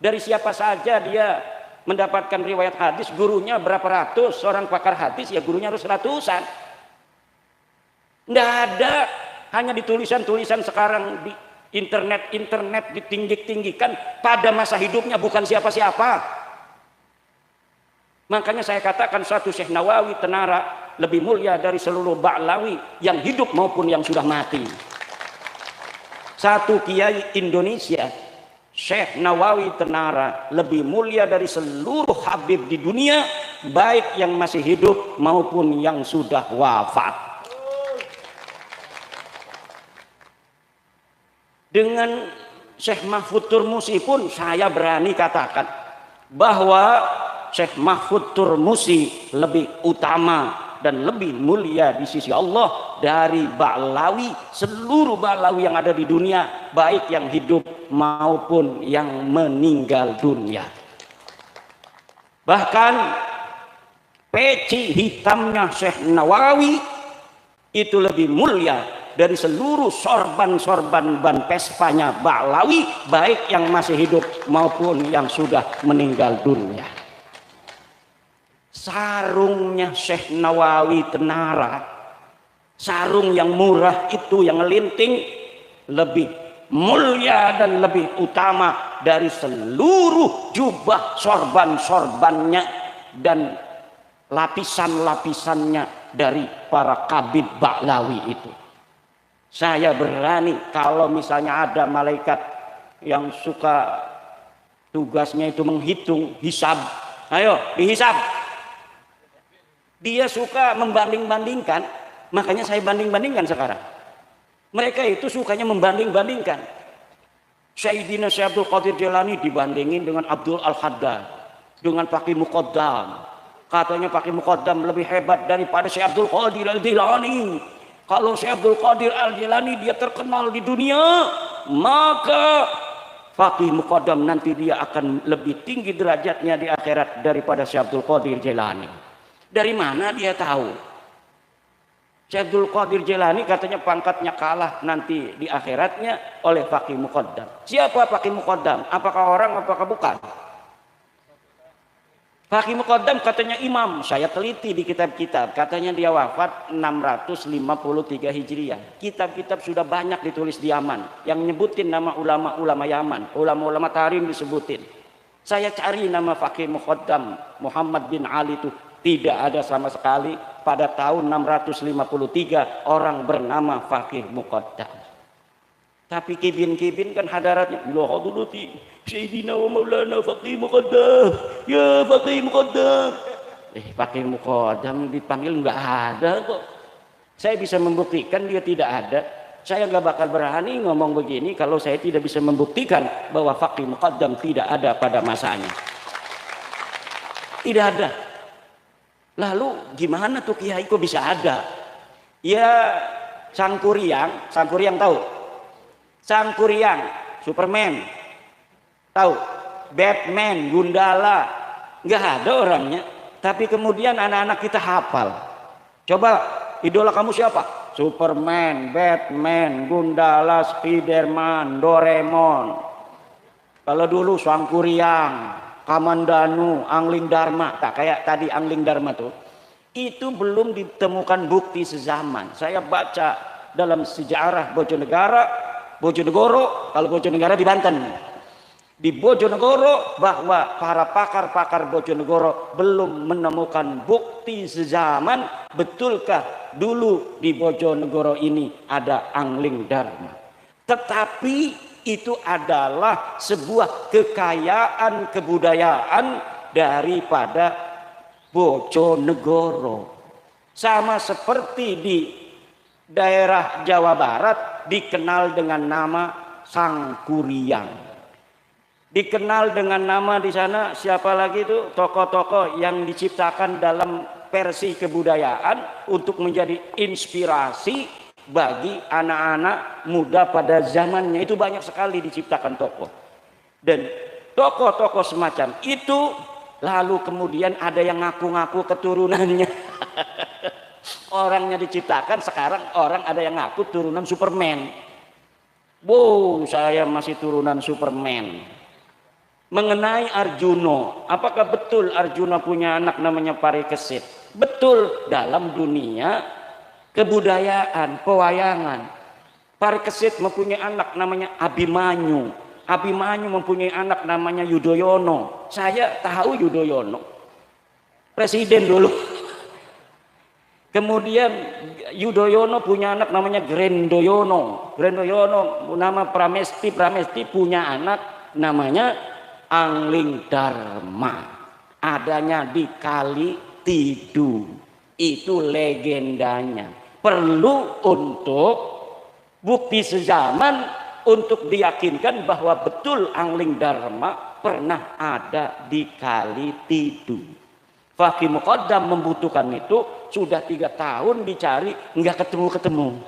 Dari siapa saja dia mendapatkan riwayat hadis? Gurunya berapa ratus? Seorang pakar hadis ya gurunya harus ratusan. Nggak ada. Hanya di tulisan-tulisan sekarang di internet ditinggi-tinggikan, pada masa hidupnya bukan siapa-siapa. Makanya saya katakan satu Syekh Nawawi Tenara lebih mulia dari seluruh Ba'lawi yang hidup maupun yang sudah mati. Satu kiai Indonesia Syekh Nawawi Tenara lebih mulia dari seluruh habib di dunia, baik yang masih hidup maupun yang sudah wafat. Dengan Syekh Mahfud Turmusi pun saya berani katakan bahwa Syekh Mahfud Turmusi lebih utama dan lebih mulia di sisi Allah dari Ba'lawi, seluruh Ba'lawi yang ada di dunia, baik yang hidup maupun yang meninggal dunia. Bahkan peci hitamnya Syekh Nawawi itu lebih mulia dari seluruh sorban-sorban ban Vespanya Ba'lawi, baik yang masih hidup maupun yang sudah meninggal dunia. Sarungnya Syekh Nawawi Tenara, sarung yang murah itu yang linting, lebih mulia dan lebih utama dari seluruh jubah sorban-sorbannya dan lapisan-lapisannya dari para kabid Ba'lawi itu. Saya berani kalau misalnya ada malaikat yang suka tugasnya itu menghitung, hisab, ayo dihisab. Dia suka membanding-bandingkan, makanya saya banding-bandingkan sekarang. Mereka itu sukanya membanding-bandingkan. Sayyidina Syekh Abdul Qadir Jilani dibandingin dengan Abdul Al-Haddad, dengan Faqih Muqaddam. Katanya Faqih Muqaddam lebih hebat daripada Syekh Abdul Qadir Al-Jilani. Kalau Syekh Abdul Qadir Al-Jilani dia terkenal di dunia, maka Faqih Muqaddam nanti dia akan lebih tinggi derajatnya di akhirat daripada Syekh Abdul Qadir Jilani. Dari mana dia tahu? Syekh Abdul Qadir Jilani katanya pangkatnya kalah nanti di akhiratnya oleh Faqih Muqaddam. Siapa Faqih Muqaddam? Apakah orang apakah bukan? Faqih Muqaddam katanya imam. Saya teliti di kitab-kitab, katanya dia wafat 653 Hijriah. Kitab-kitab sudah banyak ditulis di Yaman yang nyebutin nama ulama-ulama Yaman, ulama-ulama Tarim disebutin. Saya cari nama Faqih Muqaddam Muhammad bin Ali itu tidak ada sama sekali. Pada tahun 653 orang bernama Faqih Muqaddam. Tapi kibin-kibin kan hadaratnya la hadrati Sayyidina wa Maulana Faqih Muqaddam, ya Faqih Muqaddam. Faqih Muqaddam dipanggil nggak ada kok. Saya bisa membuktikan dia tidak ada. Saya nggak bakal berani ngomong begini kalau saya tidak bisa membuktikan bahwa Faqih Muqaddam tidak ada pada masanya. Tidak ada. Lalu gimana tuh kiai kok bisa ada? Ya Sangkuriang tahu? Sangkuriang, Superman, tahu? Batman, Gundala, nggak ada orangnya. Tapi kemudian anak-anak kita hafal. Coba idola kamu siapa? Superman, Batman, Gundala, Spiderman, Doraemon. Kalau dulu Sangkuriang, Kamandanu, Angling Dharma, tak kayak tadi Angling Dharma tuh. Itu belum ditemukan bukti sezaman. Saya baca dalam sejarah Bojonegara Bojonegoro, kalau Bojonegoro di Banten. Di Bojonegoro bahwa para pakar-pakar Bojonegoro belum menemukan bukti sezaman betulkah dulu di Bojonegoro ini ada angling dharma. Tetapi itu adalah sebuah kekayaan kebudayaan daripada Bojonegoro. Sama seperti di daerah Jawa Barat dikenal dengan nama Sangkuriang. Dikenal dengan nama di sana siapa lagi itu tokoh-tokoh yang diciptakan dalam versi kebudayaan untuk menjadi inspirasi bagi anak-anak muda pada zamannya. Itu banyak sekali diciptakan tokoh. Dan tokoh-tokoh semacam itu lalu kemudian ada yang ngaku-ngaku keturunannya. Orangnya diciptakan, sekarang orang ada yang ngaku turunan Superman. Wow, saya masih turunan Superman. Mengenai Arjuna, apakah betul Arjuna punya anak namanya Parikesit? Betul, dalam dunia kebudayaan, pewayangan. Parikesit mempunyai anak namanya Abimanyu. Abimanyu mempunyai anak namanya Yudhoyono. Saya tahu Yudhoyono, presiden dulu. Kemudian Yudhoyono punya anak namanya Grendoyono. Grendoyono nama Pramesti. Pramesti punya anak namanya Angling Dharma, adanya di Kali Tidu. Itu legendanya. Perlu untuk bukti sezaman untuk diyakinkan bahwa betul Angling Dharma pernah ada di Kali Tidu. Fakih Muqaddam membutuhkan itu sudah 3 tahun dicari, nggak ketemu-ketemu.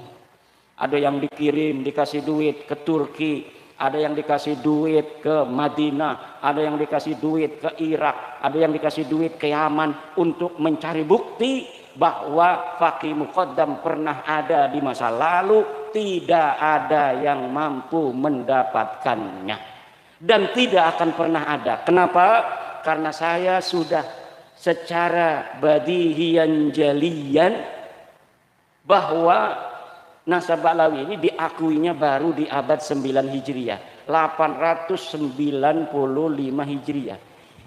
Ada yang dikirim dikasih duit ke Turki, ada yang dikasih duit ke Madinah, ada yang dikasih duit ke Irak, ada yang dikasih duit ke Yaman untuk mencari bukti bahwa Fakih Muqaddam pernah ada di masa lalu. Tidak ada yang mampu mendapatkannya dan tidak akan pernah ada. Kenapa? Karena saya sudah secara badihiyan jalian bahwa nasab Ba'lawi ini diakuinya baru di abad 9 Hijriah, 895 Hijriah.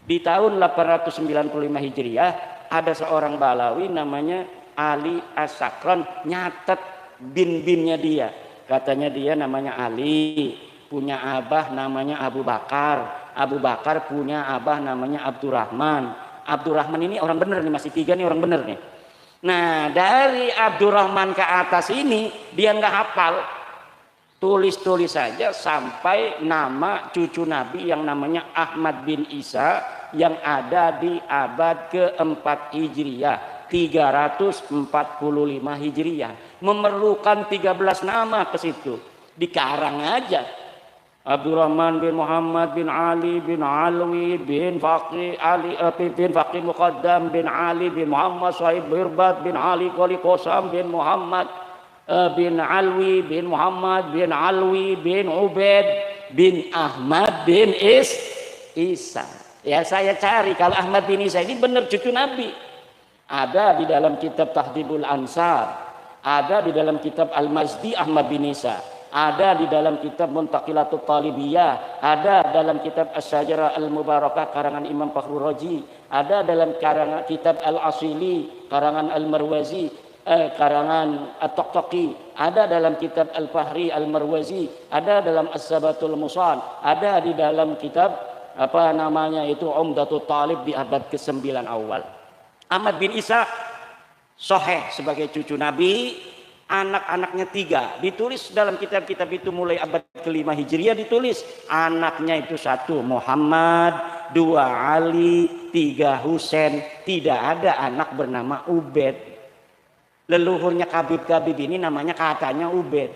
Di tahun 895 Hijriah ada seorang Ba'lawi namanya Ali As-Sakran nyatet bin-binnya dia. Katanya dia namanya Ali, punya abah namanya Abu Bakar. Abu Bakar punya abah namanya Abdurrahman. Abdurrahman ini orang bener nih, masih 3 nih orang bener nih. Nah, dari Abdurrahman ke atas ini dia nggak hafal, tulis-tulis saja sampai nama cucu Nabi yang namanya Ahmad bin Isa yang ada di abad ke-4 Hijriah, 345 Hijriah. Memerlukan 13 nama ke situ, dikarang aja. Abdurrahman bin Muhammad bin Ali bin Alwi bin Faqih Ali bin Faqih Muqaddam bin Ali bin Muhammad Sahib Birbat bin Ali Qali Qosam bin Muhammad bin Alwi bin Muhammad bin Alwi bin Ubaid bin Ahmad bin Isa. Ya saya cari kalau Ahmad bin Isa ini benar cucu Nabi. Ada di dalam kitab Tahdhibul Ansar, ada di dalam kitab Al-Mazdi Ahmad bin Isa, ada di dalam kitab Muntaqilatut Talibiyah, ada dalam kitab As-Syajarah Al-Mubarakah karangan Imam Fakhrur Razi, ada dalam kitab Al-Asili karangan Al-Marwazi, karangan At-Taqtaqi, ada dalam kitab Al-Fahri Al-Marwazi, ada dalam As-Sabatul Musal, ada di dalam kitab apa namanya itu Umdatut Talib di abad ke-9 awal. Ahmad bin Isa sahih sebagai cucu Nabi. Anak-anaknya 3 ditulis dalam kitab-kitab itu mulai abad ke-5 Hijriah ditulis. Anaknya itu 1 Muhammad, 2 Ali, 3 Husain. Tidak ada anak bernama Ubaid. Leluhurnya Kabib-Kabib ini namanya katanya Ubaid.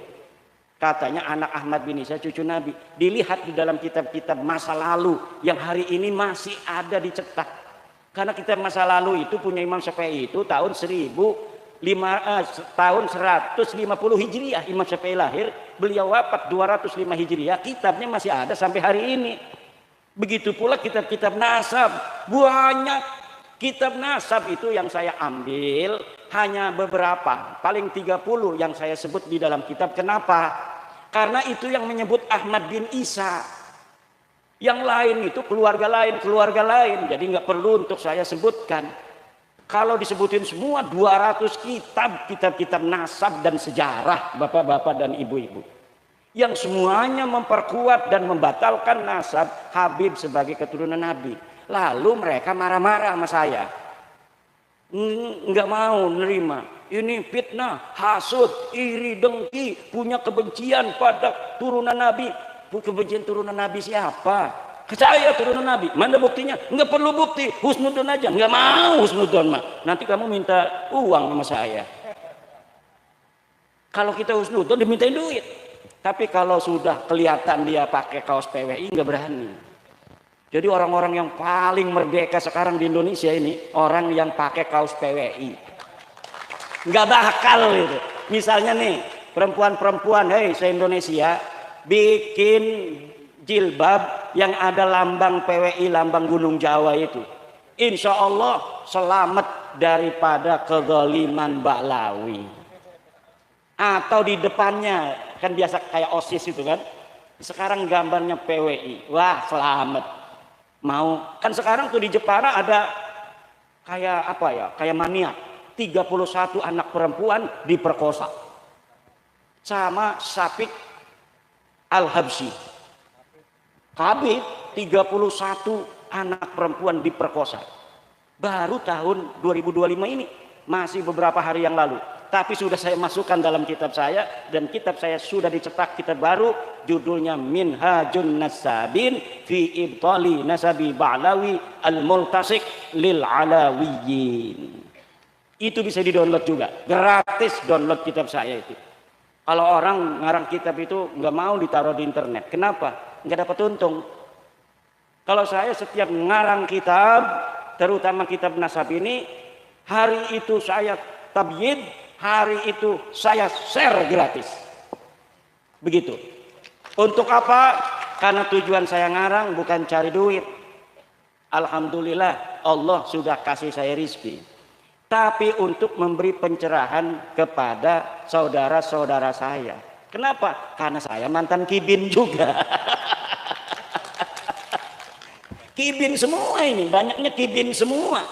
Katanya anak Ahmad bin Isa cucu Nabi. Dilihat di dalam kitab-kitab masa lalu yang hari ini masih ada dicetak. Karena kitab masa lalu itu punya Imam Syafi'i itu tahun 150 Hijriah Imam Syafi'i lahir, beliau wafat 205 Hijriah, kitabnya masih ada sampai hari ini. Begitu pula kitab-kitab nasab, banyak kitab nasab itu yang saya ambil hanya beberapa, paling 30 yang saya sebut di dalam kitab. Kenapa? Karena itu yang menyebut Ahmad bin Isa. Yang lain itu keluarga lain. Jadi nggak perlu untuk saya sebutkan. Kalau disebutin semua 200 kitab nasab dan sejarah bapak-bapak dan ibu-ibu. Yang semuanya memperkuat dan membatalkan nasab Habib sebagai keturunan Nabi. Lalu mereka marah-marah sama saya. Nggak mau nerima. Ini fitnah, hasud, iri, dengki, punya kebencian pada turunan Nabi. Kebencian turunan Nabi siapa? Saya turunan Nabi. Mana buktinya? Nggak perlu bukti, husnudon aja. Nggak mau husnudon mah. Nanti kamu minta uang sama saya. Kalau kita husnudon dimintain duit. Tapi kalau sudah kelihatan dia pakai kaos PWI nggak berani. Jadi orang-orang yang paling merdeka sekarang di Indonesia ini orang yang pakai kaos PWI. Nggak bakal itu. Misalnya nih perempuan-perempuan, hei se-Indonesia bikin jilbab yang ada lambang PWI, lambang Gunung Jawa itu. Insya Allah selamat daripada kezaliman Baklawi. Atau di depannya kan biasa kayak OSIS itu kan. Sekarang gambarnya PWI. Wah, selamat. Mau kan sekarang tuh di Jepara ada kayak apa ya? Kayak maniak. 31 anak perempuan diperkosa. Sama Syafiq Al-Habsyi. Habib 31 anak perempuan diperkosa. Baru tahun 2025 ini, masih beberapa hari yang lalu. Tapi sudah saya masukkan dalam kitab saya, dan kitab saya sudah dicetak kitab baru, judulnya Minhajun Nasabin fi Ibtali Nasabi Ba'lawi Al-Multasik lil Alawiyyin. Itu bisa di-download juga, gratis download kitab saya itu. Kalau orang ngarang kitab itu nggak mau ditaruh di internet, kenapa? Nggak dapat untung. Kalau saya setiap ngarang kitab, terutama kitab nasab ini, hari itu saya tabyid, hari itu saya share gratis. Begitu. Untuk apa? Karena tujuan saya ngarang bukan cari duit. Alhamdulillah Allah sudah kasih saya rezeki. Tapi untuk memberi pencerahan kepada saudara-saudara saya. Kenapa? Karena saya mantan kibin juga. Kibin semua ini, banyaknya kibin semua.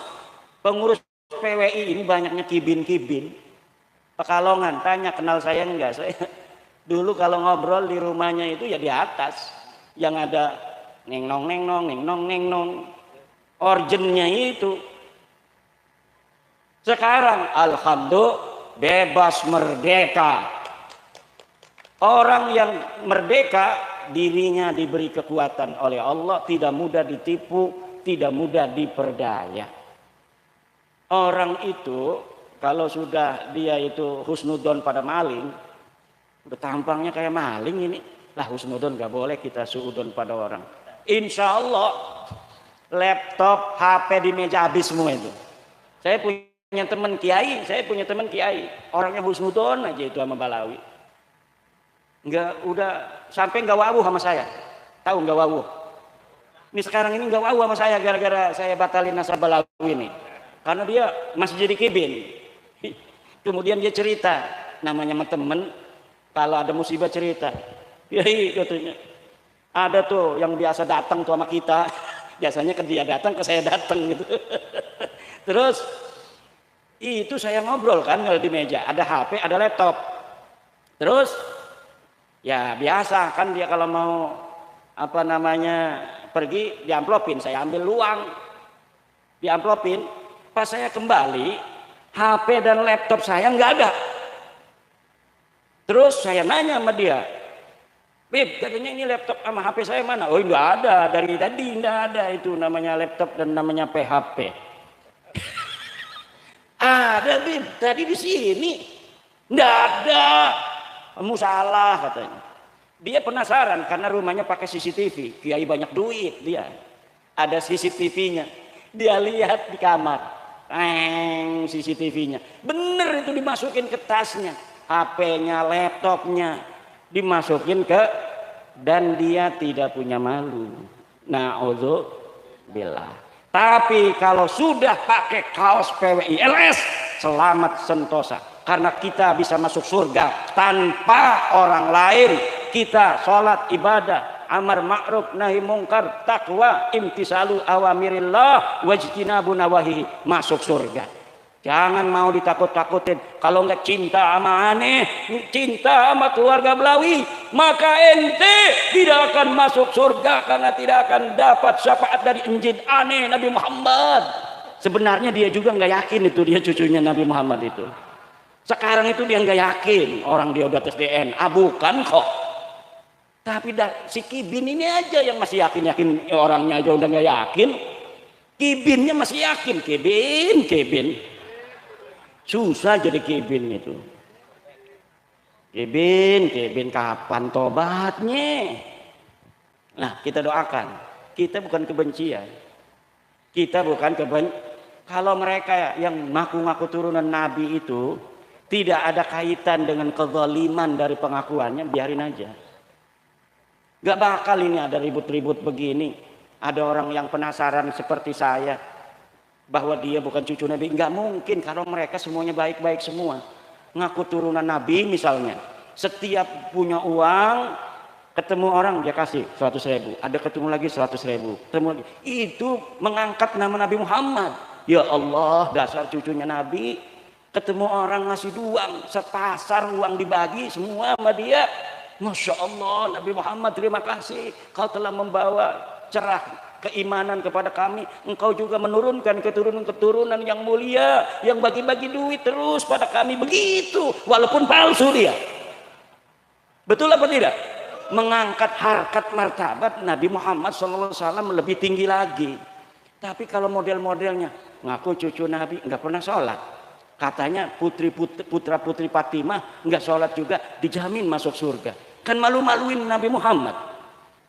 Pengurus PWI ini banyaknya kibin-kibin. Pekalongan, tanya kenal saya enggak? Saya dulu kalau ngobrol di rumahnya itu ya di atas. Yang ada neng-nong. Orjennya itu. Sekarang alhamdulillah bebas merdeka. Orang yang merdeka dirinya diberi kekuatan oleh Allah, tidak mudah ditipu, tidak mudah diperdaya. Orang itu kalau sudah dia itu husnudon pada maling, udah tampangnya kayak maling ini, lah husnudon gak boleh kita suudon pada orang. Insya Allah laptop, HP di meja habis semua itu. Saya punya teman kiai, orangnya husnudon aja itu sama Balawi. Enggak, udah sampai enggak wawuh sama saya. Tahu enggak wawuh? Ini sekarang ini enggak wawuh sama saya gara-gara saya batalin nasab Balawi ini. Karena dia masih jadi kibin. Kemudian dia cerita, namanya temen, kalau ada musibah cerita. Kiai katanya, ada tuh yang biasa datang tuh sama kita. Biasanya ke dia datang, ke saya datang gitu. Terus itu saya ngobrol kan kalau di meja, ada HP, ada laptop. Terus ya biasa kan dia kalau mau pergi diamplopin, saya ambil uang, diamplopin. Pas saya kembali, HP dan laptop saya nggak ada. Terus saya nanya sama dia, Bib, katanya ini laptop sama HP saya mana? Oh nggak ada, dari tadi nggak ada itu namanya laptop dan namanya PHP. Ada Bib, tadi di sini nggak ada. Kamu salah katanya. Dia penasaran karena rumahnya pakai CCTV. Kiai banyak duit dia. Ada CCTV-nya. Dia lihat di kamar. CCTV-nya. Bener itu dimasukin ke tasnya. HP-nya, laptopnya dimasukin ke, dan dia tidak punya malu. Na'udzubillah. Tapi kalau sudah pakai kaos PWI LS, selamat sentosa. Karena kita bisa masuk surga tanpa orang lain kita sholat ibadah, amar ma'ruf nahi mungkar, takwa, imtisalu awamirillah, wajtinabu nawahi, masuk surga. Jangan mau ditakut-takutin. Kalau enggak cinta sama aneh, cinta sama keluarga Belawi, maka ente tidak akan masuk surga karena tidak akan dapat syafaat dari Injil aneh Nabi Muhammad. Sebenarnya dia juga nggak yakin itu dia cucunya Nabi Muhammad itu. Sekarang itu dia nggak yakin orang dia udah tes DNA, bukan kok. Tapi si Kibin ini aja yang masih yakin orangnya aja udah nggak yakin. Kibinnya masih yakin, Kibin. Susah jadi Kibin itu. Kibin kapan tobatnya? Nah, kita doakan. Kita bukan kebencian. Kalau mereka yang ngaku-ngaku turunan Nabi itu tidak ada kaitan dengan kezaliman dari pengakuannya, biarin aja. Gak bakal ini ada ribut-ribut begini. Ada orang yang penasaran seperti saya bahwa dia bukan cucu Nabi. Nggak mungkin kalau mereka semuanya baik-baik semua. Ngaku turunan Nabi misalnya. Setiap punya uang, ketemu orang dia kasih 100.000. Ada ketemu lagi 100.000. Ketemu lagi. Itu mengangkat nama Nabi Muhammad. Ya Allah, dasar cucunya Nabi. Ketemu orang ngasih uang, sepasar uang dibagi semua sama dia. Masya Allah, Nabi Muhammad terima kasih. Kau telah membawa cerah keimanan kepada kami, engkau juga menurunkan keturunan-keturunan yang mulia yang bagi-bagi duit terus pada kami, begitu walaupun palsu dia. Betul apa tidak? Mengangkat harkat martabat Nabi Muhammad SAW lebih tinggi lagi. Tapi kalau model-modelnya ngaku cucu Nabi nggak pernah sholat, katanya putra putri Fatimah nggak sholat juga dijamin masuk surga, kan malu-maluin Nabi Muhammad.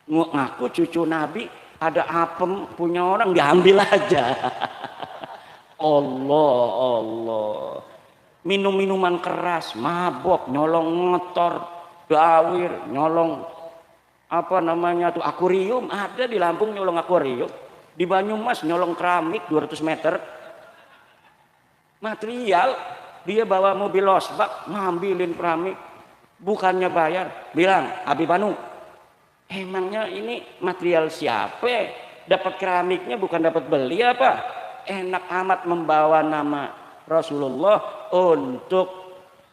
Ngaku cucu Nabi, ada apem punya orang diambil aja. Allah. Minum-minuman keras, mabok, nyolong motor, dawir, nyolong apa namanya tuh akuarium, ada di Lampung nyolong akuarium, di Banyumas nyolong keramik 200 meter. Material, dia bawa mobil losbak, ngambilin keramik, bukannya bayar, bilang Habib Anu, emangnya ini material siapa? Dapat keramiknya bukan dapat beli apa? Enak amat membawa nama Rasulullah untuk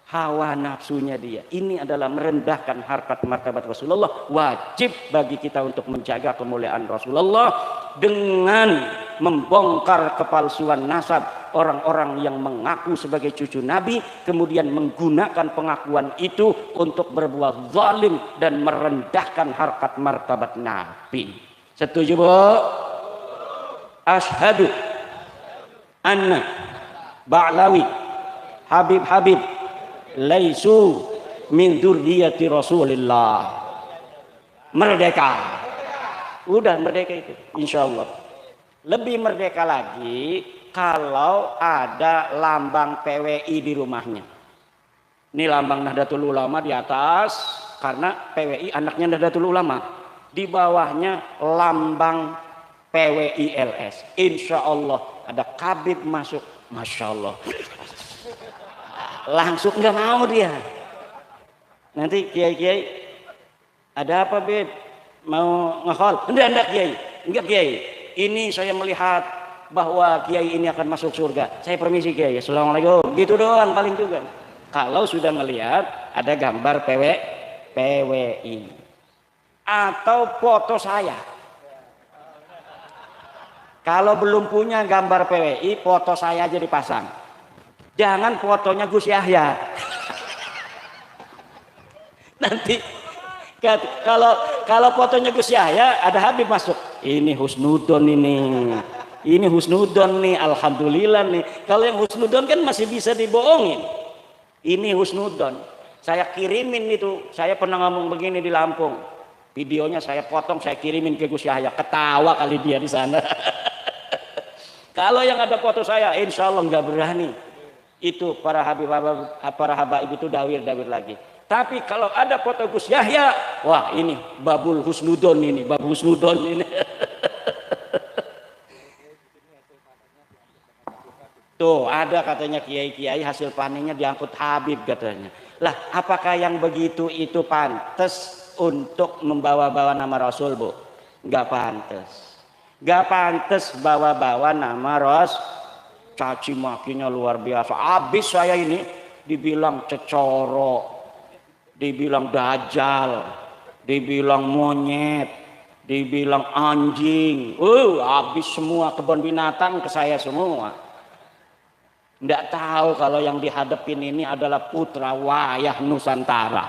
hawa nafsunya dia. Ini adalah merendahkan harkat martabat Rasulullah. Wajib bagi kita untuk menjaga kemuliaan Rasulullah dengan membongkar kepalsuan nasab orang-orang yang mengaku sebagai cucu Nabi, kemudian menggunakan pengakuan itu untuk berbuat zalim dan merendahkan harkat martabat Nabi. Setuju, Bu? Asyhadu anna Ba'lawi Habib laisu min dzurriyyati Rasulillah. Merdeka. Udah merdeka itu, insyaallah. Lebih merdeka lagi kalau ada lambang PWI di rumahnya. Ini lambang Nahdlatul Ulama di atas, karena PWI anaknya Nahdlatul Ulama. Di bawahnya lambang PWI LS. Insya Allah ada Kabib masuk, masya Allah. Langsung nggak mau dia. Nanti kiai ada apa Bib? Mau ngehol? Enggak kiai, enggak kiai. Ini saya melihat bahwa kiai ini akan masuk surga. Saya permisi kiai. Assalamualaikum. Gitu doang paling juga. Kalau sudah melihat ada gambar PWI atau foto saya. Kalau belum punya gambar PWI, foto saya aja dipasang. Jangan fotonya Gus Yahya. Nanti kalau fotonya Gus Yahya ada Habib masuk. Ini husnudon ini. Ini husnudon nih, alhamdulillah nih. Kalau yang husnudon kan masih bisa dibohongin. Ini husnudon. Saya kirimin itu. Saya pernah ngomong begini di Lampung. Videonya saya potong, saya kirimin ke Gus Yahya. Ketawa kali dia di sana. Kalau yang ada foto saya, insya Allah nggak berani. Itu para habaib itu dawir lagi. Tapi kalau ada foto Gus Yahya, wah ini babul husnudon ini, babul husnudon ini. Tuh ada katanya kiai-kiai hasil panennya diangkut Habib katanya. Lah apakah yang begitu itu pantas untuk membawa-bawa nama Rasul, Bu. Nggak pantas. Nggak pantas bawa-bawa nama Rasul. Caci makinya luar biasa. Habis saya ini dibilang cecoro, dibilang dajal, dibilang monyet, dibilang anjing. Habis semua, kebun binatang ke saya semua. Nggak tahu kalau yang dihadapin ini adalah putra wayah Nusantara.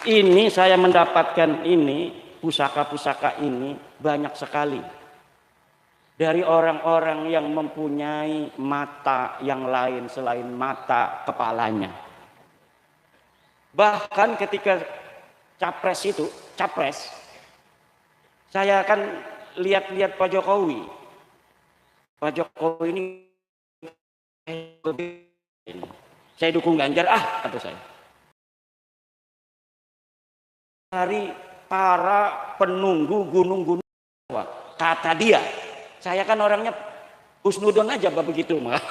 Ini saya mendapatkan ini, pusaka-pusaka ini banyak sekali dari orang-orang yang mempunyai mata yang lain selain mata kepalanya. Bahkan ketika capres, saya akan lihat-lihat Pak Jokowi. Pak Jokowi ini saya dukung Ganjar, kata saya. Dari para penunggu gunung-gunung, kata dia, saya kan orangnya husnudon aja begitu mah.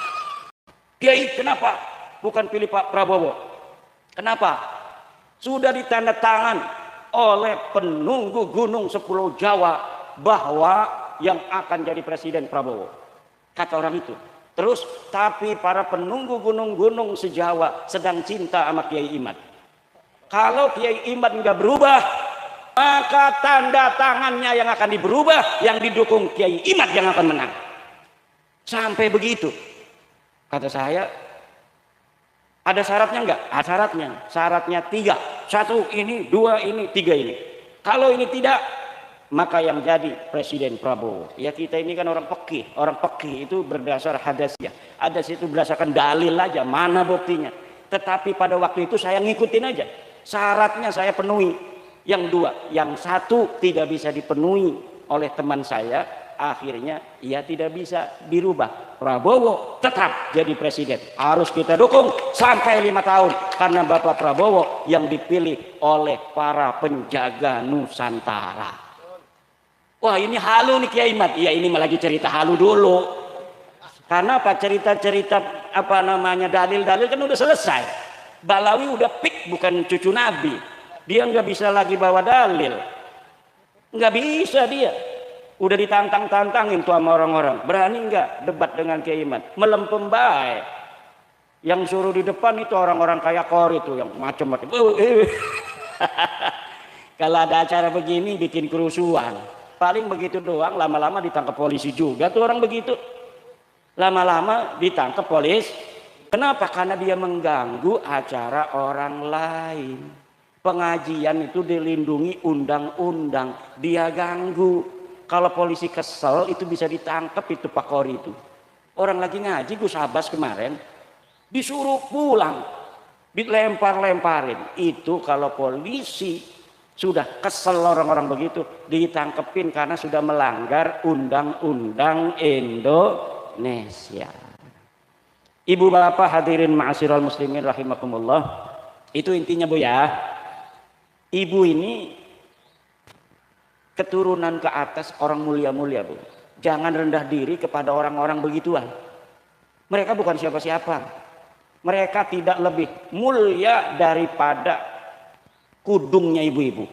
Kiai, kenapa bukan pilih Pak Prabowo? Kenapa? Sudah ditanda tangan oleh penunggu gunung 10 Jawa bahwa yang akan jadi presiden Prabowo. Kata orang itu. Terus, tapi para penunggu gunung-gunung se-Jawa sedang cinta sama Kiai Imad. Kalau Kiai Imad nggak berubah, maka tanda tangannya yang akan diberubah, yang didukung Kiai Imad yang akan menang. Sampai begitu. Kata saya, ada syaratnya nggak? Syaratnya. Syaratnya 3. 1 ini, 2 ini, 3 ini. Kalau ini tidak, maka yang jadi presiden Prabowo. Ya kita ini kan orang pekih. Orang pekih itu berdasar hadasiyah. Hadas itu berdasarkan dalil aja, mana buktinya. Tetapi pada waktu itu saya ngikutin aja. Syaratnya saya penuhi. Yang 2, yang 1 tidak bisa dipenuhi oleh teman saya. Akhirnya ia tidak bisa dirubah. Prabowo tetap jadi presiden. Harus kita dukung sampai 5 tahun. Karena Bapak Prabowo yang dipilih oleh para penjaga Nusantara. Wah, ini halu nih Kiai Imad. Iya, ini lagi cerita halu dulu. Karena apa? Cerita-cerita dalil-dalil kan udah selesai. Balawi udah pik, bukan cucu Nabi. Dia nggak bisa lagi bawa dalil. Nggak bisa dia. Udah ditantang-tantangin tuh sama orang-orang. Berani nggak debat dengan Kiai Imad? Melempem baik. Yang suruh di depan itu orang-orang kayak Kor itu yang macam-macam. Kalau ada acara begini bikin kerusuhan. Paling begitu doang, lama-lama ditangkap polisi juga tuh orang begitu. Lama-lama ditangkap polisi. Kenapa? Karena dia mengganggu acara orang lain. Pengajian itu dilindungi undang-undang. Dia ganggu. Kalau polisi kesel itu bisa ditangkap itu Pak Kori itu. Orang lagi ngaji Gus Abbas kemarin disuruh pulang. Dilempar-lemparin. Itu kalau polisi sudah kesel orang-orang begitu, ditangkepin karena sudah melanggar undang-undang Indonesia. Ibu bapak hadirin ma'asyiral muslimin rahimakumullah. Itu intinya Bu ya. Ibu ini keturunan ke atas orang mulia-mulia Bu. Jangan rendah diri kepada orang-orang begituan. Mereka bukan siapa-siapa. Mereka tidak lebih mulia daripada kudungnya ibu-ibu.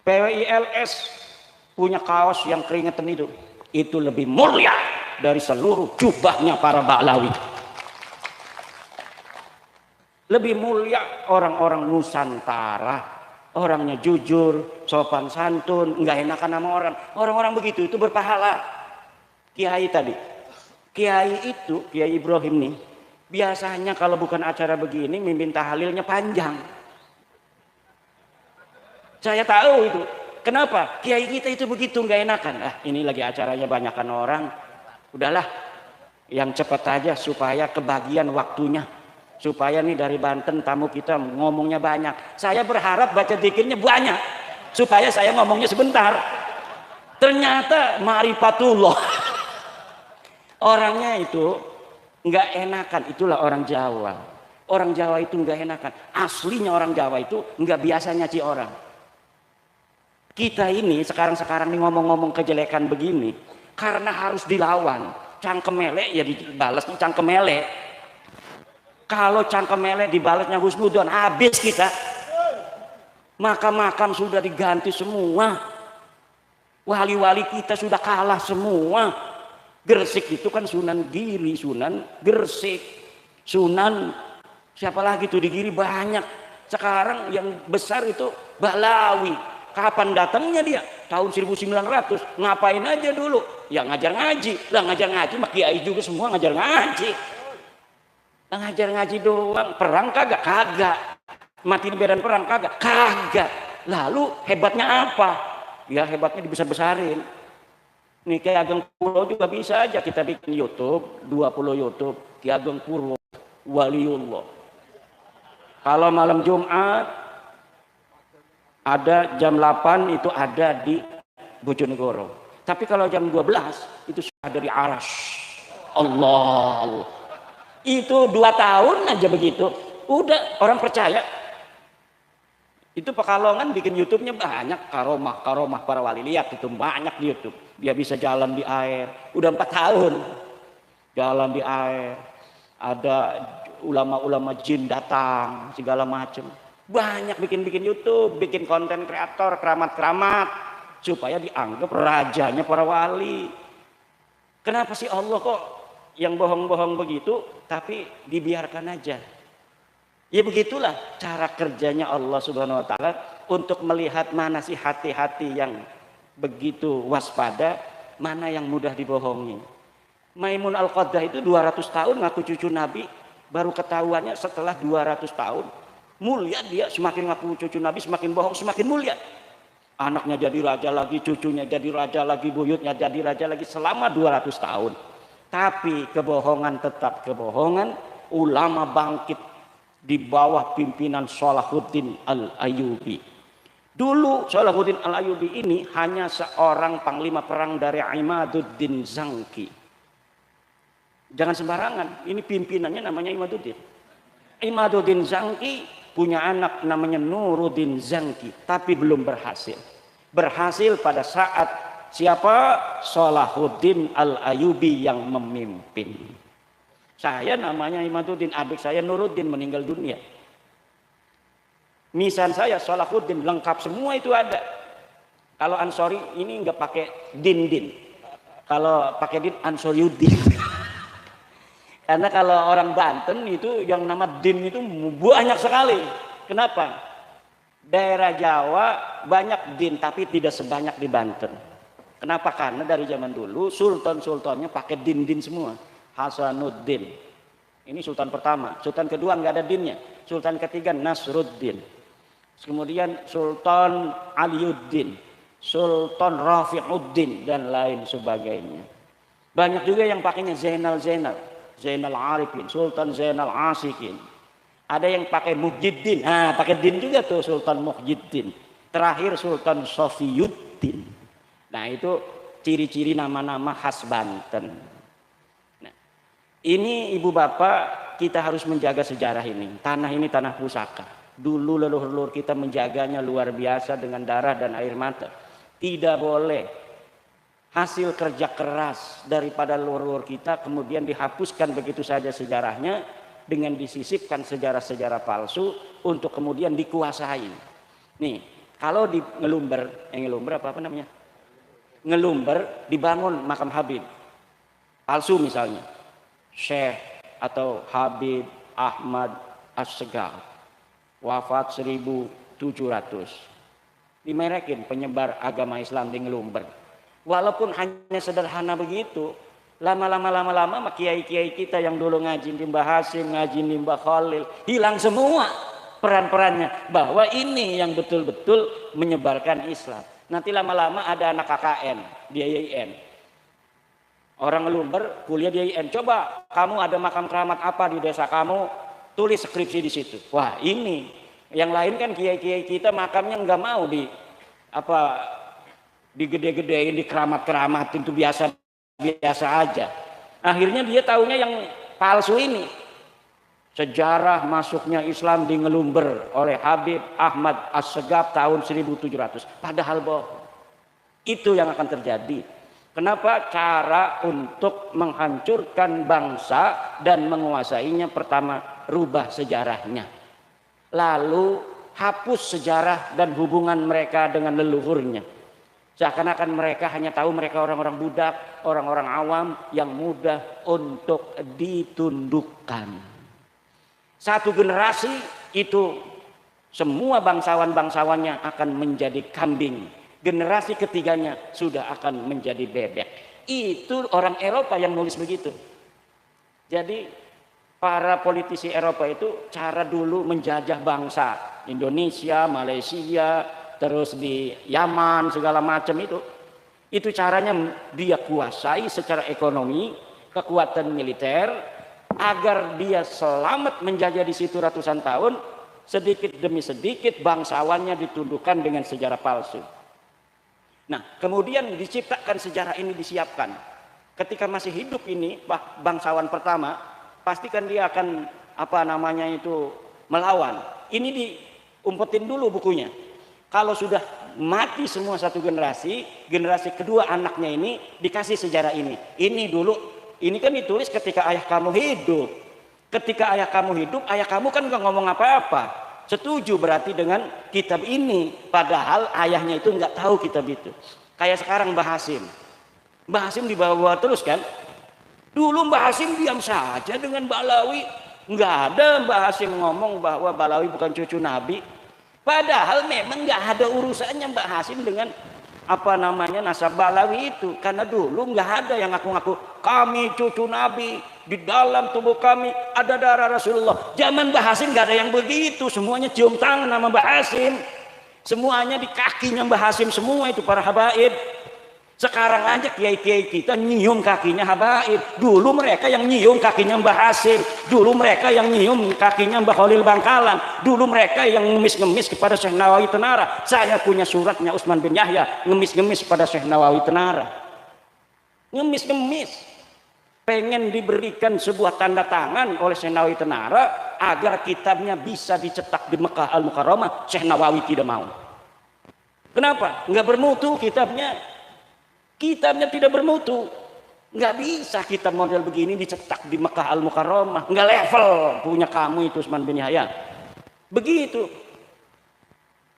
PWILS punya kaos yang keringetan itu lebih mulia dari seluruh jubahnya para Ba'lawi. Lebih mulia orang-orang Nusantara, orangnya jujur, sopan santun, nggak enakan sama orang. Orang-orang begitu itu berpahala. Kiai tadi, Kiai itu Kiai Ibrahim nih. Biasanya kalau bukan acara begini mimpin tahlilnya panjang. Saya tahu itu. Kenapa? Kiai kita itu begitu nggak enakan. Ini lagi acaranya banyakan orang. Udahlah, yang cepat aja supaya kebagian waktunya. Supaya nih dari Banten tamu kita ngomongnya banyak. Saya berharap baca dzikirnya banyak. Supaya saya ngomongnya sebentar. Ternyata ma'rifatullah. Orangnya itu nggak enakan, itulah orang Jawa. Orang Jawa itu nggak enakan. Aslinya orang Jawa itu nggak biasa nyaci orang. Kita ini sekarang nih ngomong-ngomong kejelekan begini karena harus dilawan. Cangkem melek ya dibalas cangkem melek. Kalau cangkem melek dibalasnya husnudon, habis kita. Makam-makam sudah diganti semua. Wali-wali kita sudah kalah semua. Gresik itu kan Sunan Giri, Sunan Gresik, Sunan siapa lagi tuh di Giri banyak. Sekarang yang besar itu Balawi. Kapan datangnya dia? Tahun 1900. Ngapain aja dulu? Ya ngajar ngaji. Lah ngajar ngaji, mak kiai juga semua ngajar ngaji. Ngajar ngaji doang. Perang kagak? Kagak. Mati di medan perang kagak? Kagak. Lalu hebatnya apa? Ya hebatnya dibesar-besarin. Nih Ki Ageng Purwo juga bisa aja kita bikin YouTube, 20 YouTube Ki Ageng Purwo Waliullah. Kalau malam Jumat ada jam 8 itu ada di Bojonegoro. Tapi kalau jam 12 itu sudah dari Aras. Allah. Itu 2 tahun aja begitu. Udah orang percaya. Itu Pekalongan bikin YouTube-nya banyak, karomah para wali. Lihat itu banyak di YouTube. Dia bisa jalan di air. Udah 4 tahun jalan di air. Ada ulama-ulama jin datang, segala macam. Banyak bikin YouTube, bikin konten kreator, keramat-keramat supaya dianggap rajanya para wali. Kenapa sih Allah kok yang bohong-bohong begitu tapi dibiarkan aja? Ya begitulah cara kerjanya Allah Subhanahu wa taala untuk melihat mana sih hati-hati yang begitu waspada, mana yang mudah dibohongi. Maimun Al-Qaddah itu 200 tahun ngaku cucu Nabi, baru ketahuannya setelah 200 tahun. Mulia dia, semakin ngaku cucu Nabi semakin bohong semakin mulia. Anaknya jadi raja lagi, cucunya jadi raja lagi, buyutnya jadi raja lagi selama 200 tahun. Tapi kebohongan tetap kebohongan. Ulama bangkit di bawah pimpinan Salahuddin Al-Ayyubi. Dulu Salahuddin Al-Ayyubi ini hanya seorang panglima perang dari Imaduddin Zangki. Jangan sembarangan, ini pimpinannya namanya Imaduddin. Imaduddin Zangki punya anak namanya Nuruddin Zangki, tapi belum berhasil. Berhasil pada saat siapa? Salahuddin Al-Ayyubi yang memimpin. Saya namanya Imaduddin, adik saya Nuruddin meninggal dunia. Misan saya Salahuddin lengkap semua itu ada. Kalau Ansori ini nggak pakai din. Kalau pakai din Ansoriuddin. Karena kalau orang Banten itu yang nama din itu banyak sekali. Kenapa? Daerah Jawa banyak din tapi tidak sebanyak di Banten. Kenapa? Karena dari zaman dulu sultan-sultannya pakai din semua. Hasanuddin. Ini sultan pertama. Sultan kedua nggak ada dinnya. Sultan ketiga Nasruddin. Kemudian Sultan Aliuddin, Sultan Rafiuddin dan lain sebagainya. Banyak juga yang pakainya Zainal Arifin, Sultan Zainal Asikin. Ada yang pakai Muhyiddin. Nah, pakai din juga tuh Sultan Muhyiddin. Terakhir Sultan Sofiyuddin. Nah, itu ciri-ciri nama-nama khas Banten. Nah, ini ibu bapak kita harus menjaga sejarah ini. Tanah ini tanah pusaka. Dulu leluhur-leluhur kita menjaganya luar biasa dengan darah dan air mata. Tidak boleh hasil kerja keras daripada leluhur kita kemudian dihapuskan begitu saja sejarahnya dengan disisipkan sejarah-sejarah palsu untuk kemudian dikuasai. Nih, kalau di Ngelumber apa namanya? Ngelumber dibangun makam Habib. Palsu misalnya. Syekh atau Habib Ahmad As-Segar. Wafat 1700. Dimerekin penyebar agama Islam di Ngelumber. Walaupun hanya sederhana begitu, lama-lama kiai-kiai kita yang dulu ngaji di Mbah Hasim, ngaji di Mbah Khalil, hilang semua peran-perannya bahwa ini yang betul-betul menyebarkan Islam. Nanti lama-lama ada anak KKN di IAIN. Orang Ngelumber kuliah di IAIN. Coba kamu ada makam keramat apa di desa kamu? Tulis skripsi di situ. Wah, ini yang lain kan kiai-kiai kita makamnya nggak mau digede-gedein, dikeramat-keramatin, itu biasa aja. Akhirnya dia taunya yang palsu ini. Sejarah masuknya Islam di Ngelumber oleh Habib Ahmad As-Segaf tahun 1700. Padahal bohong. Itu yang akan terjadi. Kenapa? Cara untuk menghancurkan bangsa dan menguasainya pertama rubah sejarahnya. Lalu hapus sejarah dan hubungan mereka dengan leluhurnya. Seakan-akan mereka hanya tahu mereka orang-orang budak, orang-orang awam yang mudah untuk ditundukkan. Satu generasi itu semua bangsawan-bangsawannya akan menjadi kambing. Generasi ketiganya sudah akan menjadi bebek. Itu orang Eropa yang nulis begitu. Jadi para politisi Eropa itu cara dulu menjajah bangsa Indonesia, Malaysia, terus di Yaman segala macam itu caranya dia kuasai secara ekonomi, kekuatan militer, agar dia selamat menjajah di situ ratusan tahun. Sedikit demi sedikit bangsawannya ditundukkan dengan sejarah palsu. Nah, kemudian diciptakan sejarah ini, disiapkan. Ketika masih hidup ini bangsawan pertama, pastikan dia akan melawan. Ini diumpetin dulu bukunya. Kalau sudah mati semua satu generasi, generasi kedua anaknya ini dikasih sejarah ini. Ini dulu, ini kan ditulis ketika ayah kamu hidup. Ketika ayah kamu hidup, ayah kamu kan nggak ngomong apa-apa. Setuju berarti dengan kitab ini. Padahal ayahnya itu nggak tahu kitab itu. Kayak sekarang Mbah Hasim. Mbah Hasim dibawa terus kan. Dulu Mbah Hasim diam saja dengan Balawi. Nggak ada Mbah Hasim ngomong bahwa Balawi bukan cucu Nabi. Padahal memang nggak ada urusannya Mbah Hasim dengan nasab Balawi itu. Karena dulu nggak ada yang ngaku-ngaku kami cucu Nabi, di dalam tubuh kami ada darah Rasulullah. Zaman Mbah Hasim nggak ada yang begitu. Semuanya cium tangan sama Mbah Hasim, semuanya di kakinya Mbah Hasim semua itu para habaib. Sekarang aja kiai-kiai kita nyium kakinya habaib. Dulu mereka yang nyium kakinya Mbah Hasim. Dulu mereka yang nyium kakinya Mbah Khalil Bangkalan. Dulu mereka yang ngemis-ngemis kepada Syekh Nawawi Tenara. Saya punya suratnya Utsman bin Yahya ngemis-ngemis kepada Syekh Nawawi Tenara. Ngemis-ngemis. Pengen diberikan sebuah tanda tangan oleh Syekh Nawawi Tenara agar kitabnya bisa dicetak di Mekah Al-Mukarramah. Syekh Nawawi tidak mau. Kenapa? Enggak bermutu kitabnya. Kitabnya tidak bermutu. Nggak bisa kitab model begini dicetak di Mekah Al-Mukarramah. Nggak level punya kamu itu Utsman bin Yahya. Begitu.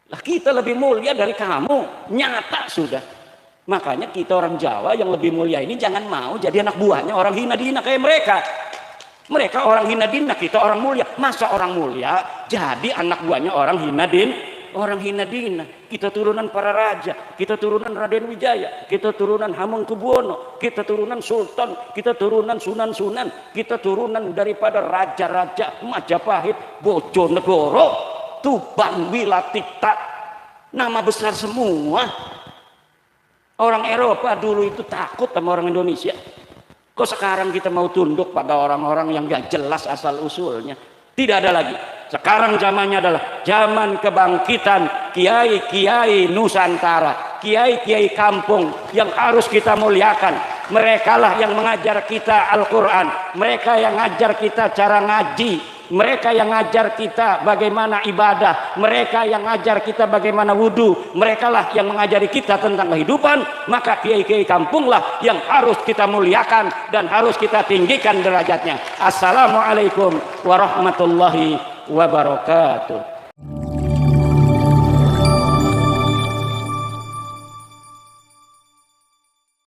Lah kita lebih mulia dari kamu. Nyata sudah. Makanya kita orang Jawa yang lebih mulia ini jangan mau jadi anak buahnya orang hina dina kayak mereka. Mereka orang hina dina, kita orang mulia. Masa orang mulia jadi anak buahnya orang hina dina? Orang hina dina. Kita turunan para raja, kita turunan Raden Wijaya, kita turunan Hamengkubuwono, kita turunan sultan, kita turunan sunan-sunan, kita turunan daripada raja-raja Majapahit, Bojonegoro, Tuban, Wilatita. Nama besar semua. Orang Eropa dulu itu takut sama orang Indonesia. Kok sekarang kita mau tunduk pada orang-orang yang gak jelas asal usulnya? Tidak ada lagi. Sekarang zamannya adalah zaman kebangkitan kiai-kiai Nusantara, kiai-kiai kampung yang harus kita muliakan. Mereka lah yang mengajar kita Al-Quran, mereka yang ngajar kita cara ngaji, mereka yang ngajar kita bagaimana ibadah, mereka yang ngajar kita bagaimana wudhu, mereka lah yang mengajari kita tentang kehidupan. Maka kiai-kiai kampung lah yang harus kita muliakan dan harus kita tinggikan derajatnya. Assalamualaikum warahmatullahi wabarakatuh.